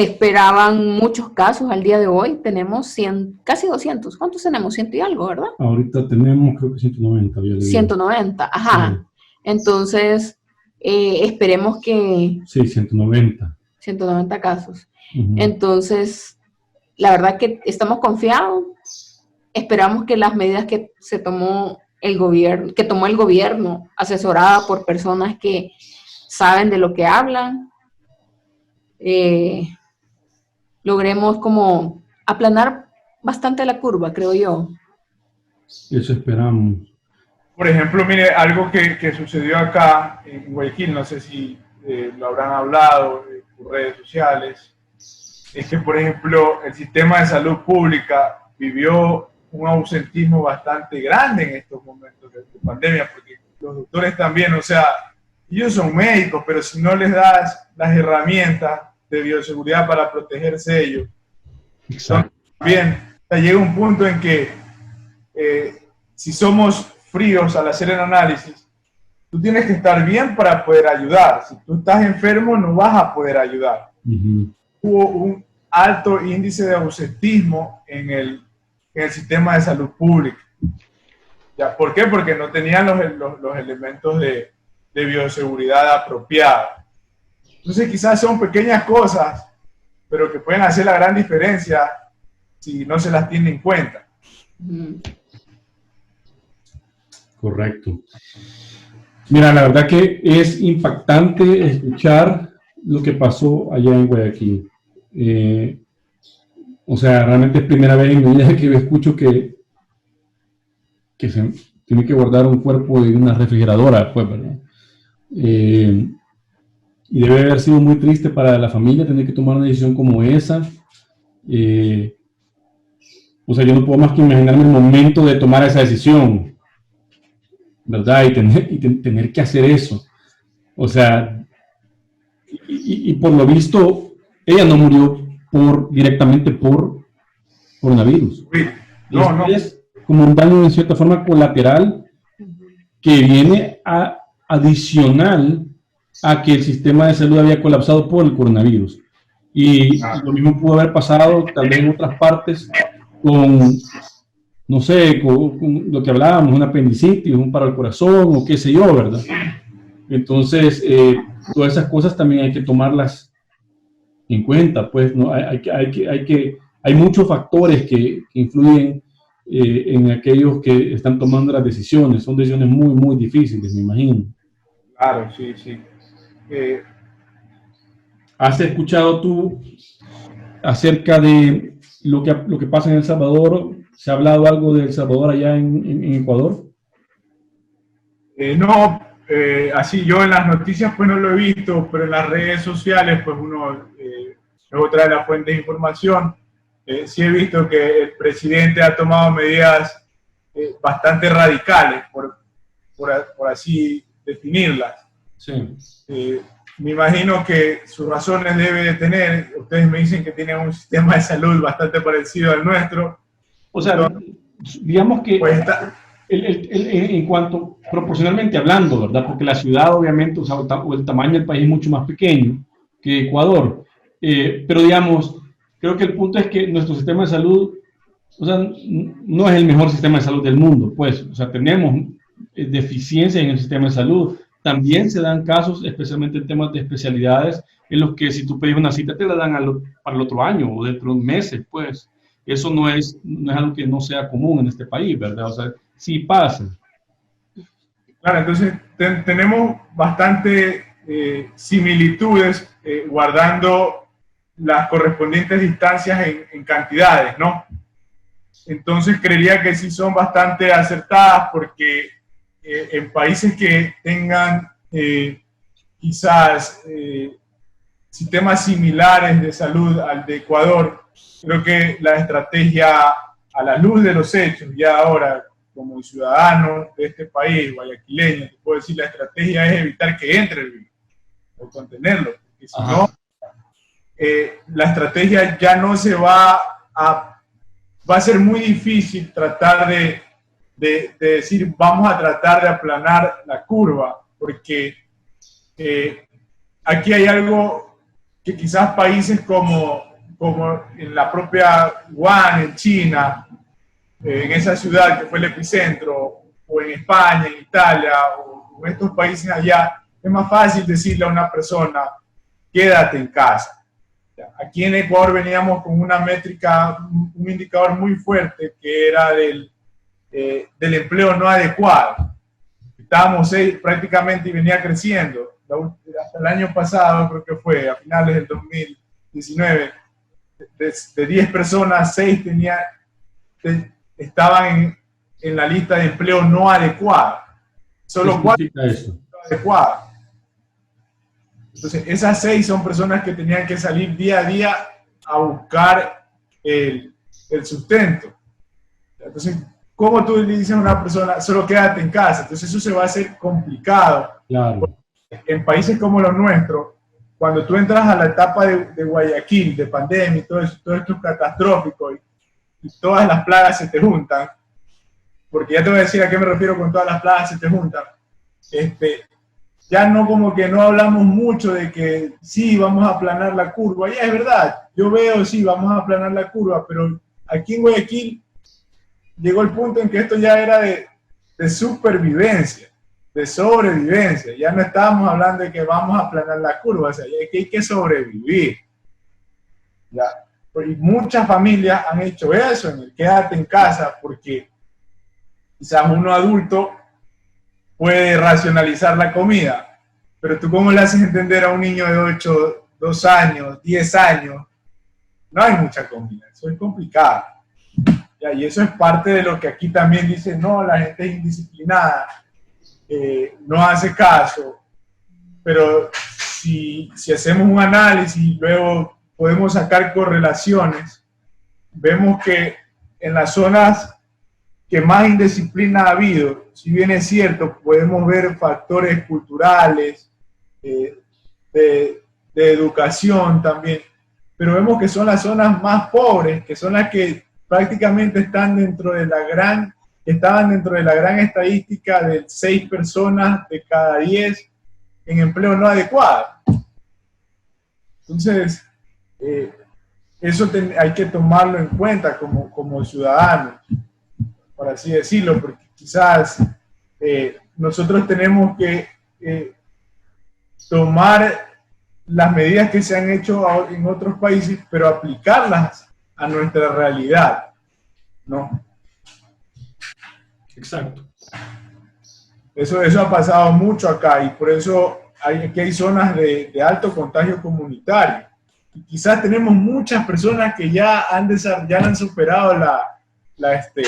esperaban muchos casos al día de hoy. Tenemos casi 200. ¿Cuántos tenemos? 100 y algo, ¿verdad? ahorita tenemos creo que 190. 190, ajá. Sí. Entonces, esperemos que... Sí, 190. 190 casos. Entonces, la verdad que estamos confiados. Esperamos que las medidas que tomó el gobierno, asesorada por personas que saben de lo que hablan, logremos como aplanar bastante la curva, creo yo. Eso esperamos. Por ejemplo, mire, algo que sucedió acá en Guayaquil, no sé si lo habrán hablado por redes sociales, es que, por ejemplo, el sistema de salud pública vivió un ausentismo bastante grande en estos momentos de pandemia, porque los doctores también, o sea, ellos son médicos, pero si no les das las herramientas de bioseguridad para protegerse ellos, también llega un punto en que si somos fríos al hacer el análisis, tú tienes que estar bien para poder ayudar. Si tú estás enfermo, no vas a poder ayudar. Hubo un alto índice de ausentismo en el sistema de salud pública. ¿Ya? ¿Por qué? Porque no tenían los elementos de bioseguridad apropiados. Entonces quizás son pequeñas cosas, pero que pueden hacer la gran diferencia si no se las tiene en cuenta. Correcto. Mira, la verdad que es impactante escuchar lo que pasó allá en Guayaquil. O sea, realmente es primera vez en mi vida que yo escucho que se tiene que guardar un cuerpo de una refrigeradora después, ¿verdad? Y debe haber sido muy triste para la familia tener que tomar una decisión como esa. O sea, yo no puedo más que imaginarme el momento de tomar esa decisión, ¿verdad? Y tener que hacer eso. O sea, y por lo visto, ella no murió directamente por coronavirus. No. Es como un daño en cierta forma colateral que viene adicional a que el sistema de salud había colapsado por el coronavirus. Y lo mismo pudo haber pasado tal vez en otras partes con, no sé, con lo que hablábamos, un apendicitis, un paro al corazón o qué sé yo, ¿verdad? Entonces, todas esas cosas también hay que tomarlas en cuenta, pues, ¿no? Hay muchos factores que influyen en aquellos que están tomando las decisiones. Son decisiones muy, muy difíciles, me imagino. Claro, sí, sí. ¿Has escuchado tú acerca de lo que pasa en El Salvador? ¿Se ha hablado algo de El Salvador allá en Ecuador? No, así yo en las noticias pues no lo he visto, pero en las redes sociales pues uno luego trae la fuente de información. Sí he visto que el presidente ha tomado medidas bastante radicales, por así definirlas. Sí. Me imagino que sus razones debe de tener. Ustedes me dicen que tienen un sistema de salud bastante parecido al nuestro. O sea, entonces, digamos que pues en cuanto proporcionalmente hablando, ¿verdad? Porque la ciudad obviamente, o sea, o el tamaño del país es mucho más pequeño que Ecuador. Pero digamos, creo que el punto es que nuestro sistema de salud, o sea, no es el mejor sistema de salud del mundo, pues, o sea, tenemos deficiencias en el sistema de salud. También se dan casos, especialmente en temas de especialidades, en los que si tú pedís una cita te la dan para el otro año o dentro de meses, pues. Eso no es algo que no sea común en este país, ¿verdad? O sea, sí pasa. Claro, entonces tenemos bastante similitudes guardando las correspondientes distancias en cantidades, ¿no? Entonces creería que sí son bastante acertadas porque en países que tengan quizás sistemas similares de salud al de Ecuador, creo que la estrategia a la luz de los hechos, ya ahora como ciudadano de este país, guayaquileño, te puedo decir, la estrategia es evitar que entre el virus o contenerlo, porque si no, la estrategia ya no se va a ser muy difícil tratar de decir vamos a tratar de aplanar la curva, porque aquí hay algo que quizás países como en la propia Wuhan, en China, en esa ciudad que fue el epicentro, o en España, en Italia, o en estos países allá, es más fácil decirle a una persona, quédate en casa. Aquí en Ecuador veníamos con una métrica, un indicador muy fuerte que era del empleo no adecuado. Estábamos prácticamente y venía creciendo. Hasta el año pasado, creo que fue a finales del 2019, de 10 personas, 6 estaban en la lista de empleo no adecuado. Solo 4 adecuadas. Entonces, esas 6 son personas que tenían que salir día a día a buscar el sustento. Entonces, ¿cómo tú le dices a una persona, solo quédate en casa? Entonces, eso se va a hacer complicado. Claro. En países como los nuestros, cuando tú entras a la etapa de Guayaquil, de pandemia y todo esto es catastrófico y todas las plagas se te juntan, porque ya te voy a decir a qué me refiero con todas las plagas se te juntan, ya no como que no hablamos mucho de que sí, vamos a aplanar la curva. Ya es verdad, yo veo, sí, vamos a aplanar la curva, pero aquí en Guayaquil llegó el punto en que esto ya era de supervivencia, de sobrevivencia. Ya no estábamos hablando de que vamos a aplanar la curva, o sea, ya que hay que sobrevivir. ¿Ya? Y muchas familias han hecho eso, en el quédate en casa, porque quizás uno adulto puede racionalizar la comida, pero tú cómo le haces entender a un niño de 8, 2 años, 10 años, no hay mucha comida, eso es complicado. ¿Ya? Y eso es parte de lo que aquí también dicen, no, la gente es indisciplinada, no hace caso, pero si hacemos un análisis y luego podemos sacar correlaciones, vemos que en las zonas que más indisciplina ha habido, si bien es cierto, podemos ver factores culturales, de educación también, pero vemos que son las zonas más pobres, que son las que prácticamente estaban dentro de la gran estadística de 6 personas de cada 10 en empleo no adecuado. Entonces, eso hay que tomarlo en cuenta como ciudadanos, por así decirlo, porque quizás nosotros tenemos que tomar las medidas que se han hecho en otros países, pero aplicarlas a nuestra realidad, ¿no? Exacto. Eso ha pasado mucho acá y por eso aquí hay zonas de alto contagio comunitario. Y quizás tenemos muchas personas que ya han superado la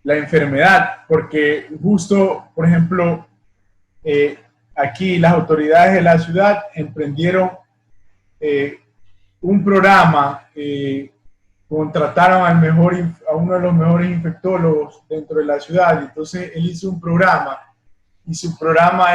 enfermedad, porque justo, por ejemplo, aquí las autoridades de la ciudad emprendieron un programa, contrataron a uno de los mejores infectólogos dentro de la ciudad, entonces él hizo un programa, y su programa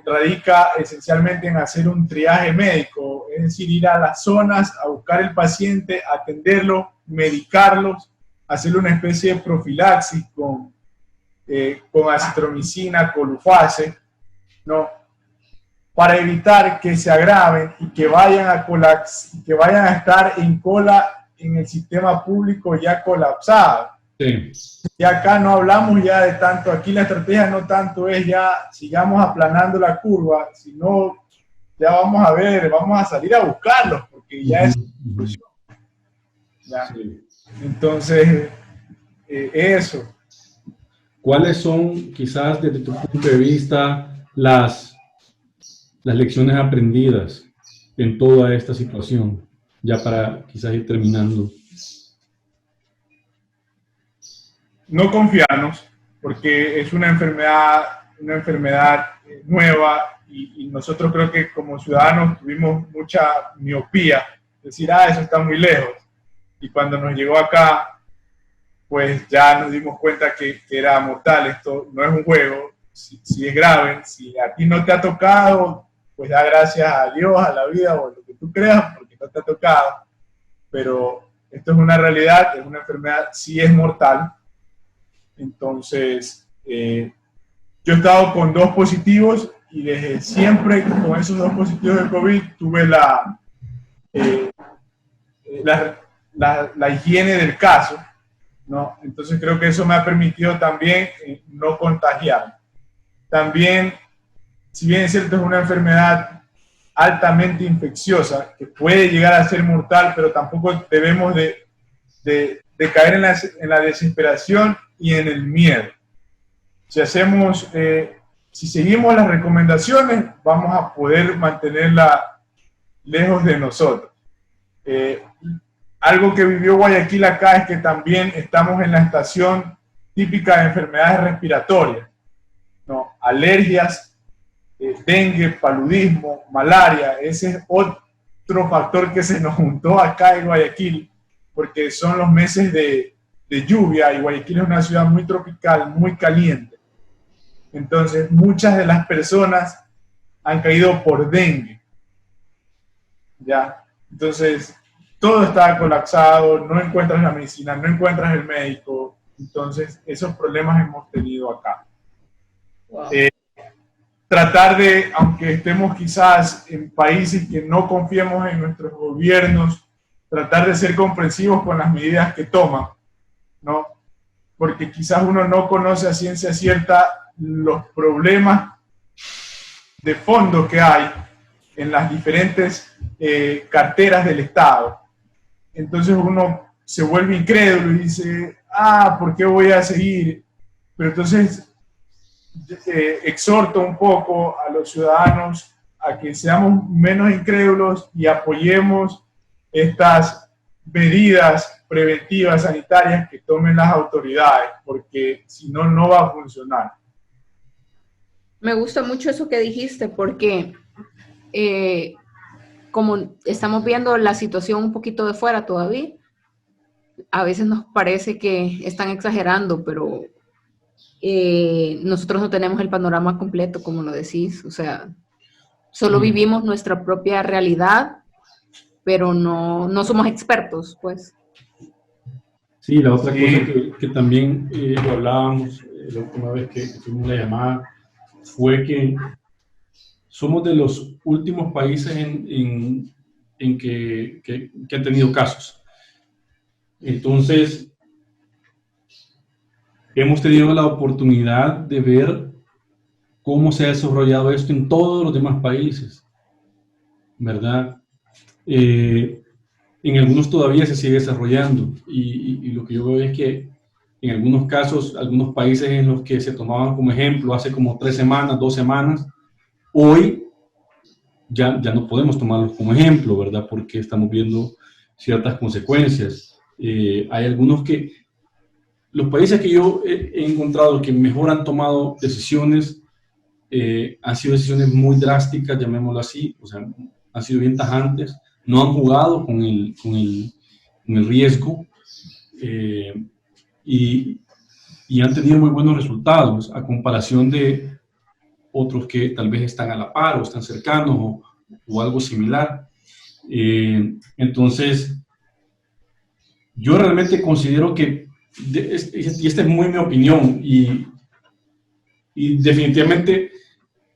radica esencialmente en hacer un triaje médico, es decir, ir a las zonas a buscar el paciente, atenderlo, medicarlos, hacerle una especie de profilaxis con acitromicina, colufase, ¿no? Para evitar que se agraven y que vayan a estar en cola en el sistema público ya colapsado. Sí. Y acá no hablamos ya de tanto, aquí la estrategia no tanto es ya sigamos aplanando la curva, sino ya vamos a salir a buscarlos, porque ya es solución. Sí. Entonces, eso. ¿Cuáles son, quizás desde tu punto de vista, las lecciones aprendidas en toda esta situación? Ya para quizás ir terminando. No confiarnos, porque es una enfermedad nueva y nosotros creo que como ciudadanos tuvimos mucha miopía, decir, eso está muy lejos. Y cuando nos llegó acá, pues ya nos dimos cuenta que era mortal. Esto no es un juego, si es grave, si a ti no te ha tocado, pues da gracias a Dios, a la vida o a lo que tú creas, porque no te ha tocado. Pero esto es una realidad, es una enfermedad, sí es mortal. Entonces, yo he estado con 2 positivos y desde siempre con esos 2 positivos de COVID tuve la higiene del caso, ¿no? Entonces creo que eso me ha permitido también no contagiar. También, si bien es cierto, es una enfermedad altamente infecciosa que puede llegar a ser mortal, pero tampoco debemos de caer en la desesperación y en el miedo. Si seguimos las recomendaciones, vamos a poder mantenerla lejos de nosotros. Algo que vivió Guayaquil acá es que también estamos en la estación típica de enfermedades respiratorias, ¿no? Alergias, dengue, paludismo, malaria. Ese es otro factor que se nos juntó acá en Guayaquil, porque son los meses de lluvia y Guayaquil es una ciudad muy tropical, muy caliente. Entonces, muchas de las personas han caído por dengue. ¿Ya? Entonces, todo está colapsado, no encuentras la medicina, no encuentras el médico. Entonces, esos problemas hemos tenido acá. Wow. Tratar de, aunque estemos quizás en países que no confiemos en nuestros gobiernos, tratar de ser comprensivos con las medidas que toman, ¿no? Porque quizás uno no conoce a ciencia cierta los problemas de fondo que hay en las diferentes carteras del Estado. Entonces uno se vuelve incrédulo y dice, ¿por qué voy a seguir? Pero entonces exhorto un poco a los ciudadanos a que seamos menos incrédulos y apoyemos estas medidas preventivas sanitarias que tomen las autoridades, porque si no, no va a funcionar. Me gusta mucho eso que dijiste, porque como estamos viendo la situación un poquito de fuera todavía, a veces nos parece que están exagerando, pero nosotros no tenemos el panorama completo, como lo decís, o sea, solo vivimos nuestra propia realidad, pero no somos expertos, pues. Sí, la otra cosa que también lo hablábamos la última vez que tuvimos la llamada fue que somos de los últimos países en que han tenido casos. Entonces, hemos tenido la oportunidad de ver cómo se ha desarrollado esto en todos los demás países, ¿verdad? En algunos todavía se sigue desarrollando y lo que yo veo es que en algunos casos, algunos países en los que se tomaban como ejemplo hace como 3 semanas, 2 semanas, hoy ya no podemos tomarlos como ejemplo, ¿verdad? Porque estamos viendo ciertas consecuencias. Hay algunos que, los países que yo he encontrado que mejor han tomado decisiones, han sido decisiones muy drásticas, llamémoslo así, o sea, han sido bien tajantes, no han jugado con el riesgo, y han tenido muy buenos resultados a comparación de otros que tal vez están a la par o están cercanos o algo similar. Entonces, yo realmente considero que, y esta es muy mi opinión, y definitivamente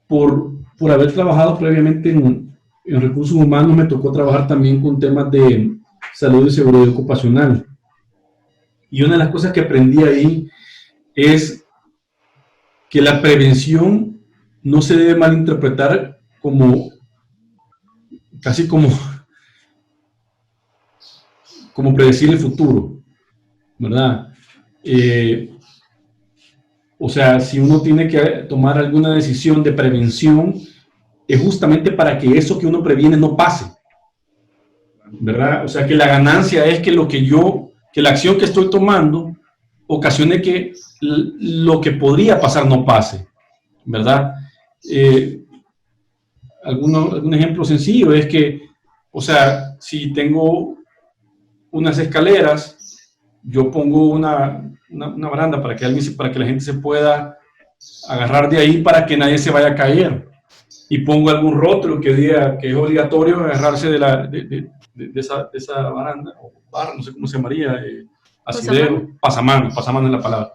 por haber trabajado previamente en recursos humanos, me tocó trabajar también con temas de salud y seguridad ocupacional. Y una de las cosas que aprendí ahí es que la prevención no se debe malinterpretar como, casi como predecir el futuro, ¿verdad? O sea, si uno tiene que tomar alguna decisión de prevención, es justamente para que eso que uno previene no pase, ¿verdad? O sea, que la ganancia es que que la acción que estoy tomando ocasione que lo que podría pasar no pase, ¿verdad? Algún ejemplo sencillo es que, o sea, si tengo unas escaleras, yo pongo una baranda para que la gente se pueda agarrar de ahí para que nadie se vaya a caer, y pongo algún rótulo que diga que es obligatorio agarrarse de esa baranda, o barra, no sé cómo se llamaría, asidero, pasamano es la palabra.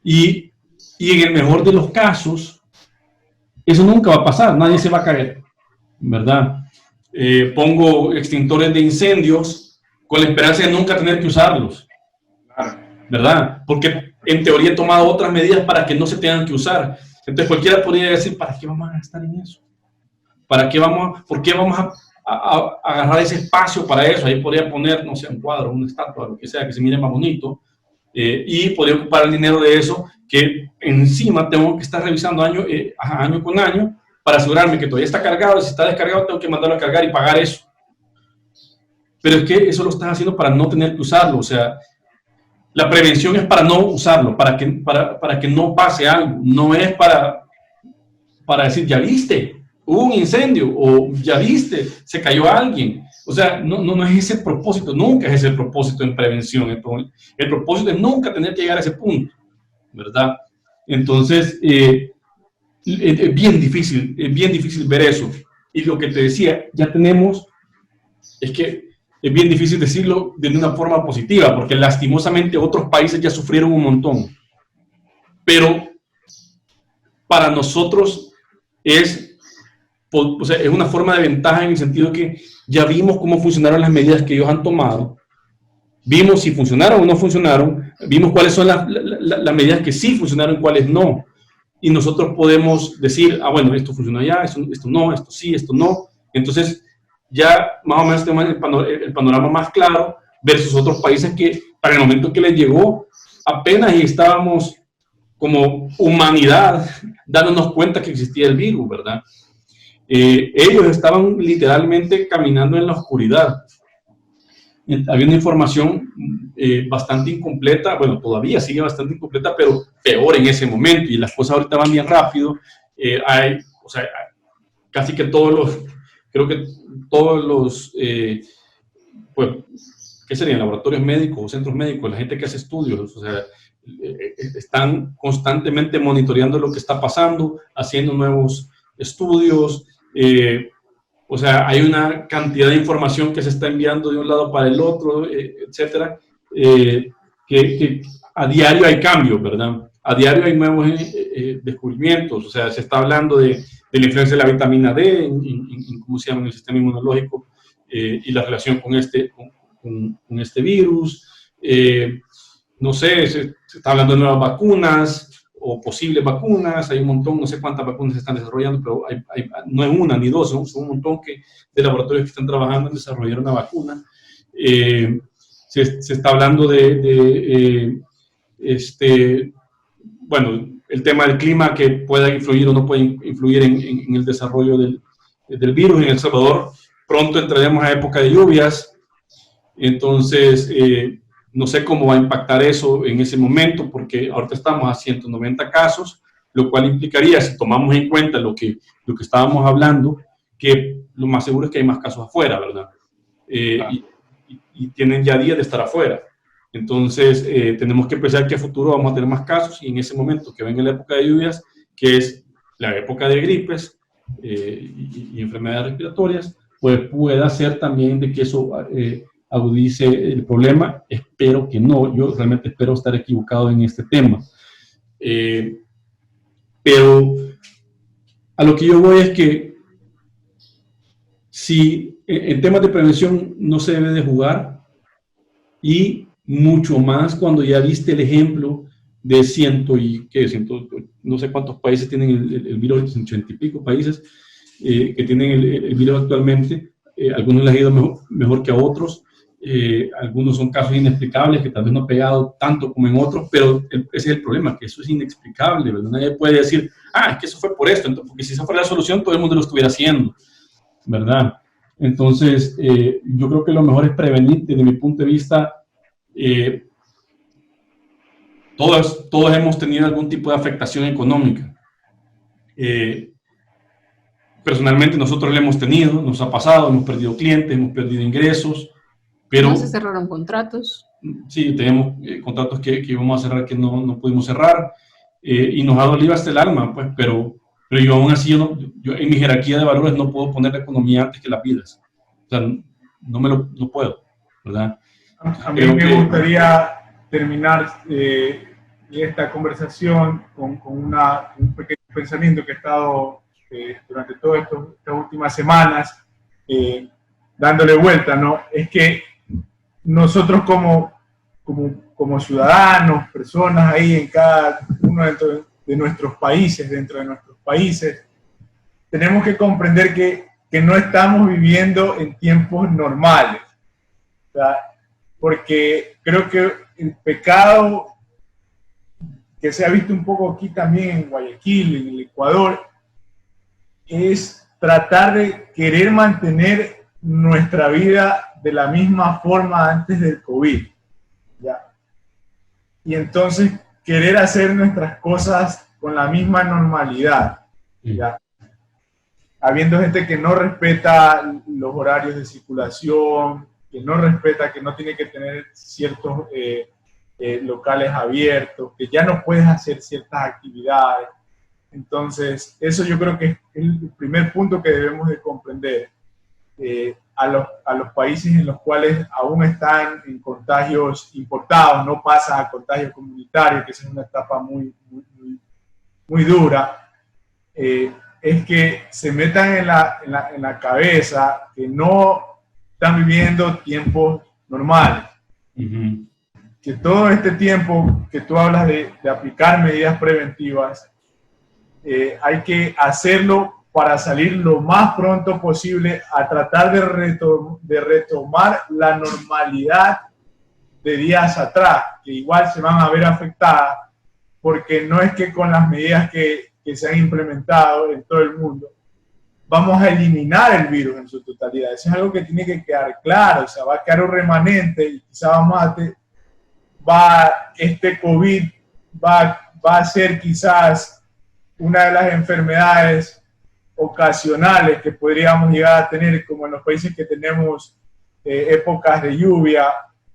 Y en el mejor de los casos, eso nunca va a pasar, nadie se va a caer, ¿verdad? Pongo extintores de incendios con la esperanza de nunca tener que usarlos, ¿verdad? Porque en teoría he tomado otras medidas para que no se tengan que usar. Entonces cualquiera podría decir, ¿para qué vamos a gastar en eso? ¿Por qué vamos a agarrar ese espacio para eso? Ahí podría poner, no sé, un cuadro, una estatua, lo que sea, que se mire más bonito, y podría ocupar el dinero de eso, que encima tengo que estar revisando año con año para asegurarme que todavía está cargado, y si está descargado tengo que mandarlo a cargar y pagar eso. Pero es que eso lo estás haciendo para no tener que usarlo, o sea, la prevención es para no usarlo, para que no pase algo, no es para decir, ya viste, hubo un incendio, o ya viste, se cayó alguien. O sea, no es ese el propósito, nunca es ese el propósito en prevención. El propósito es nunca tener que llegar a ese punto, ¿verdad? Entonces, es bien difícil ver eso. Y lo que te decía, es que es bien difícil decirlo de una forma positiva, porque lastimosamente otros países ya sufrieron un montón. Pero para nosotros es una forma de ventaja en el sentido que ya vimos cómo funcionaron las medidas que ellos han tomado, vimos si funcionaron o no funcionaron, vimos cuáles son las medidas que sí funcionaron y cuáles no. Y nosotros podemos decir, bueno, esto funcionó ya, esto no, esto sí, esto no. Entonces, ya más o menos tenemos el panorama más claro versus otros países que para el momento que les llegó apenas estábamos como humanidad dándonos cuenta que existía el virus, ¿verdad? Ellos estaban literalmente caminando en la oscuridad. Había una información bastante incompleta, bueno, todavía sigue bastante incompleta, pero peor en ese momento, y las cosas ahorita van bien rápido. Casi que creo que todos los, pues, ¿qué serían? Laboratorios médicos o centros médicos, la gente que hace estudios, o sea, están constantemente monitoreando lo que está pasando, haciendo nuevos estudios. O sea, hay una cantidad de información que se está enviando de un lado para el otro, etcétera, que a diario hay cambios, ¿verdad? A diario hay nuevos descubrimientos. O sea, se está hablando de la influencia de la vitamina D en ¿cómo se llama?, en el sistema inmunológico, y la relación con este virus. No sé, se está hablando de nuevas vacunas. o posibles vacunas, hay un montón, no sé cuántas vacunas se están desarrollando, pero no es una ni dos, son un montón de laboratorios que están trabajando en desarrollar una vacuna. Se está hablando bueno, el tema del clima que pueda influir o no puede influir en el desarrollo del virus. En El Salvador pronto entraremos a época de lluvias, entonces no sé cómo va a impactar eso en ese momento, porque ahorita estamos a 190 casos, lo cual implicaría, si tomamos en cuenta lo que estábamos hablando, que lo más seguro es que hay más casos afuera, ¿verdad? Y tienen ya días de estar afuera. Entonces, tenemos que pensar que a futuro vamos a tener más casos, y en ese momento que venga la época de lluvias, que es la época de gripes y enfermedades respiratorias, pues pueda ser también de que eso agudice el problema. Espero que no, yo realmente espero estar equivocado en este tema. Pero a lo que yo voy es que si en temas de prevención no se debe de jugar, y mucho más cuando ya viste el ejemplo de no sé cuántos países tienen el virus, 80 y pico países que tienen el virus actualmente. Algunos les ha ido mejor que a otros, algunos son casos inexplicables que tal vez no han pegado tanto como en otros, pero ese es el problema, que eso es inexplicable, ¿verdad? Nadie puede decir, es que eso fue por esto, entonces, porque si esa fuera la solución, todo el mundo lo estuviera haciendo, ¿verdad? Entonces, yo creo que lo mejor es prevenir. Desde mi punto de vista, todos hemos tenido algún tipo de afectación económica. Personalmente nosotros lo hemos tenido, nos ha pasado, hemos perdido clientes, hemos perdido ingresos, pero... ¿No se cerraron contratos? Sí, tenemos contratos que íbamos a cerrar que no pudimos cerrar, y nos ha dolido hasta el alma, pues, pero yo aún así, yo en mi jerarquía de valores no puedo poner la economía antes que las vidas. O sea, no puedo, ¿verdad? A mí me gustaría terminar esta conversación con un pequeño pensamiento que he estado durante todas estas últimas semanas dándole vuelta, ¿no? Es que nosotros como ciudadanos, personas ahí en cada uno dentro de nuestros países, tenemos que comprender que no estamos viviendo en tiempos normales, ¿verdad? Porque creo que el pecado que se ha visto un poco aquí también en Guayaquil, en el Ecuador, es tratar de querer mantener nuestra vida de la misma forma antes del COVID, ¿ya? Y entonces querer hacer nuestras cosas con la misma normalidad, ¿ya? Habiendo gente que no respeta los horarios de circulación, que no respeta, que no tiene que tener ciertos locales abiertos, que ya no puedes hacer ciertas actividades. Entonces, eso yo creo que es el primer punto que debemos de comprender. A los países en los cuales aún están en contagios importados, no pasan a contagios comunitarios, que es una etapa muy dura, es que se metan en la cabeza que no están viviendo tiempos normales. Uh-huh. Que todo este tiempo que tú hablas de aplicar medidas preventivas, hay que hacerlo para salir lo más pronto posible a tratar de retomar la normalidad de días atrás, que igual se van a ver afectadas, porque no es que con las medidas que se han implementado en todo el mundo vamos a eliminar el virus en su totalidad. Eso es algo que tiene que quedar claro. O sea, va a quedar un remanente y quizá este COVID va a ser quizás una de las enfermedades ocasionales que podríamos llegar a tener, como en los países que tenemos épocas de lluvia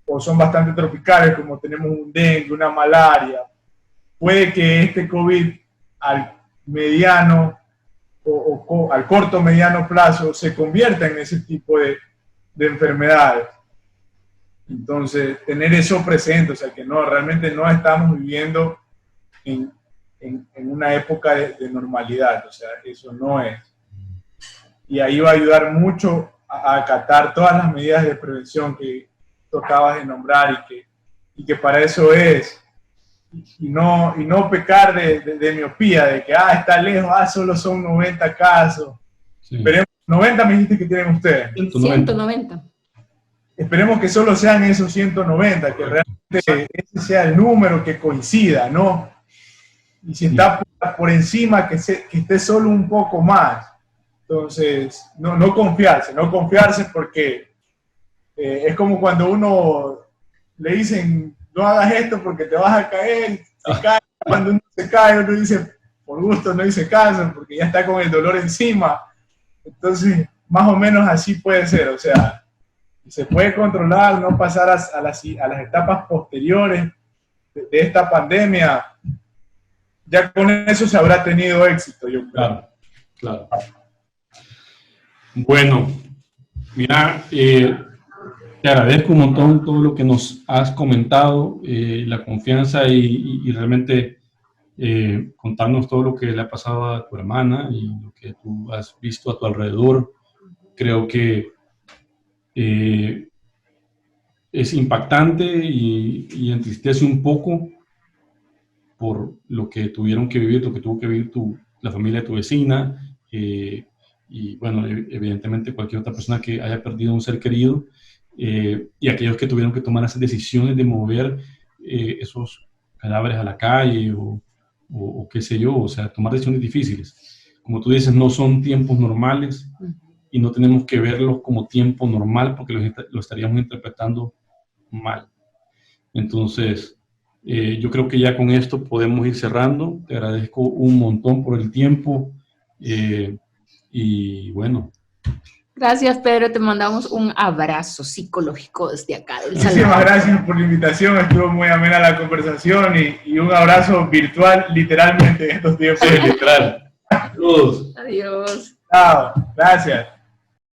o son bastante tropicales, como tenemos un dengue, una malaria. Puede que este COVID al mediano o al corto mediano plazo se convierta en ese tipo de enfermedades. Entonces, tener eso presente, o sea, que realmente no estamos viviendo en una época de normalidad, o sea, eso no es. Y ahí va a ayudar mucho a acatar todas las medidas de prevención que tú acabas de nombrar y que para eso es. y no pecar de miopía, de que está lejos, solo son 90 casos. Sí. Esperemos, 90 me dijiste que tienen ustedes. 190. Esperemos que solo sean esos 190, que realmente ese sea el número que coincida, ¿no? Y si está por encima, que esté solo un poco más. Entonces, no confiarse porque es como cuando uno le dicen, no hagas esto porque te vas a caer, se cae. Cuando uno se cae, uno dice, por gusto no hice caso, porque ya está con el dolor encima. Entonces, más o menos así puede ser, o sea, se puede controlar, no pasar a las etapas posteriores de esta pandemia. Ya con eso se habrá tenido éxito, yo creo. Claro. Bueno, mira, te agradezco un montón todo lo que nos has comentado, la confianza y realmente contarnos todo lo que le ha pasado a tu hermana y lo que tú has visto a tu alrededor. Creo que es impactante y entristece un poco por lo que tuvieron que vivir, lo que tuvo que vivir la familia de tu vecina, y bueno, evidentemente cualquier otra persona que haya perdido un ser querido, y aquellos que tuvieron que tomar esas decisiones de mover esos cadáveres a la calle o qué sé yo, o sea, tomar decisiones difíciles. Como tú dices, no son tiempos normales y no tenemos que verlos como tiempo normal porque lo estaríamos interpretando mal. Entonces, yo creo que ya con esto podemos ir cerrando. Te agradezco un montón por el tiempo y bueno. Gracias, Pedro. Te mandamos un abrazo psicológico desde acá del Salvador. Muchísimas gracias por la invitación. Estuvo muy amena la conversación y un abrazo virtual, literalmente, en estos tiempos. Sí, literal. Saludos. Adiós. Chao. Gracias.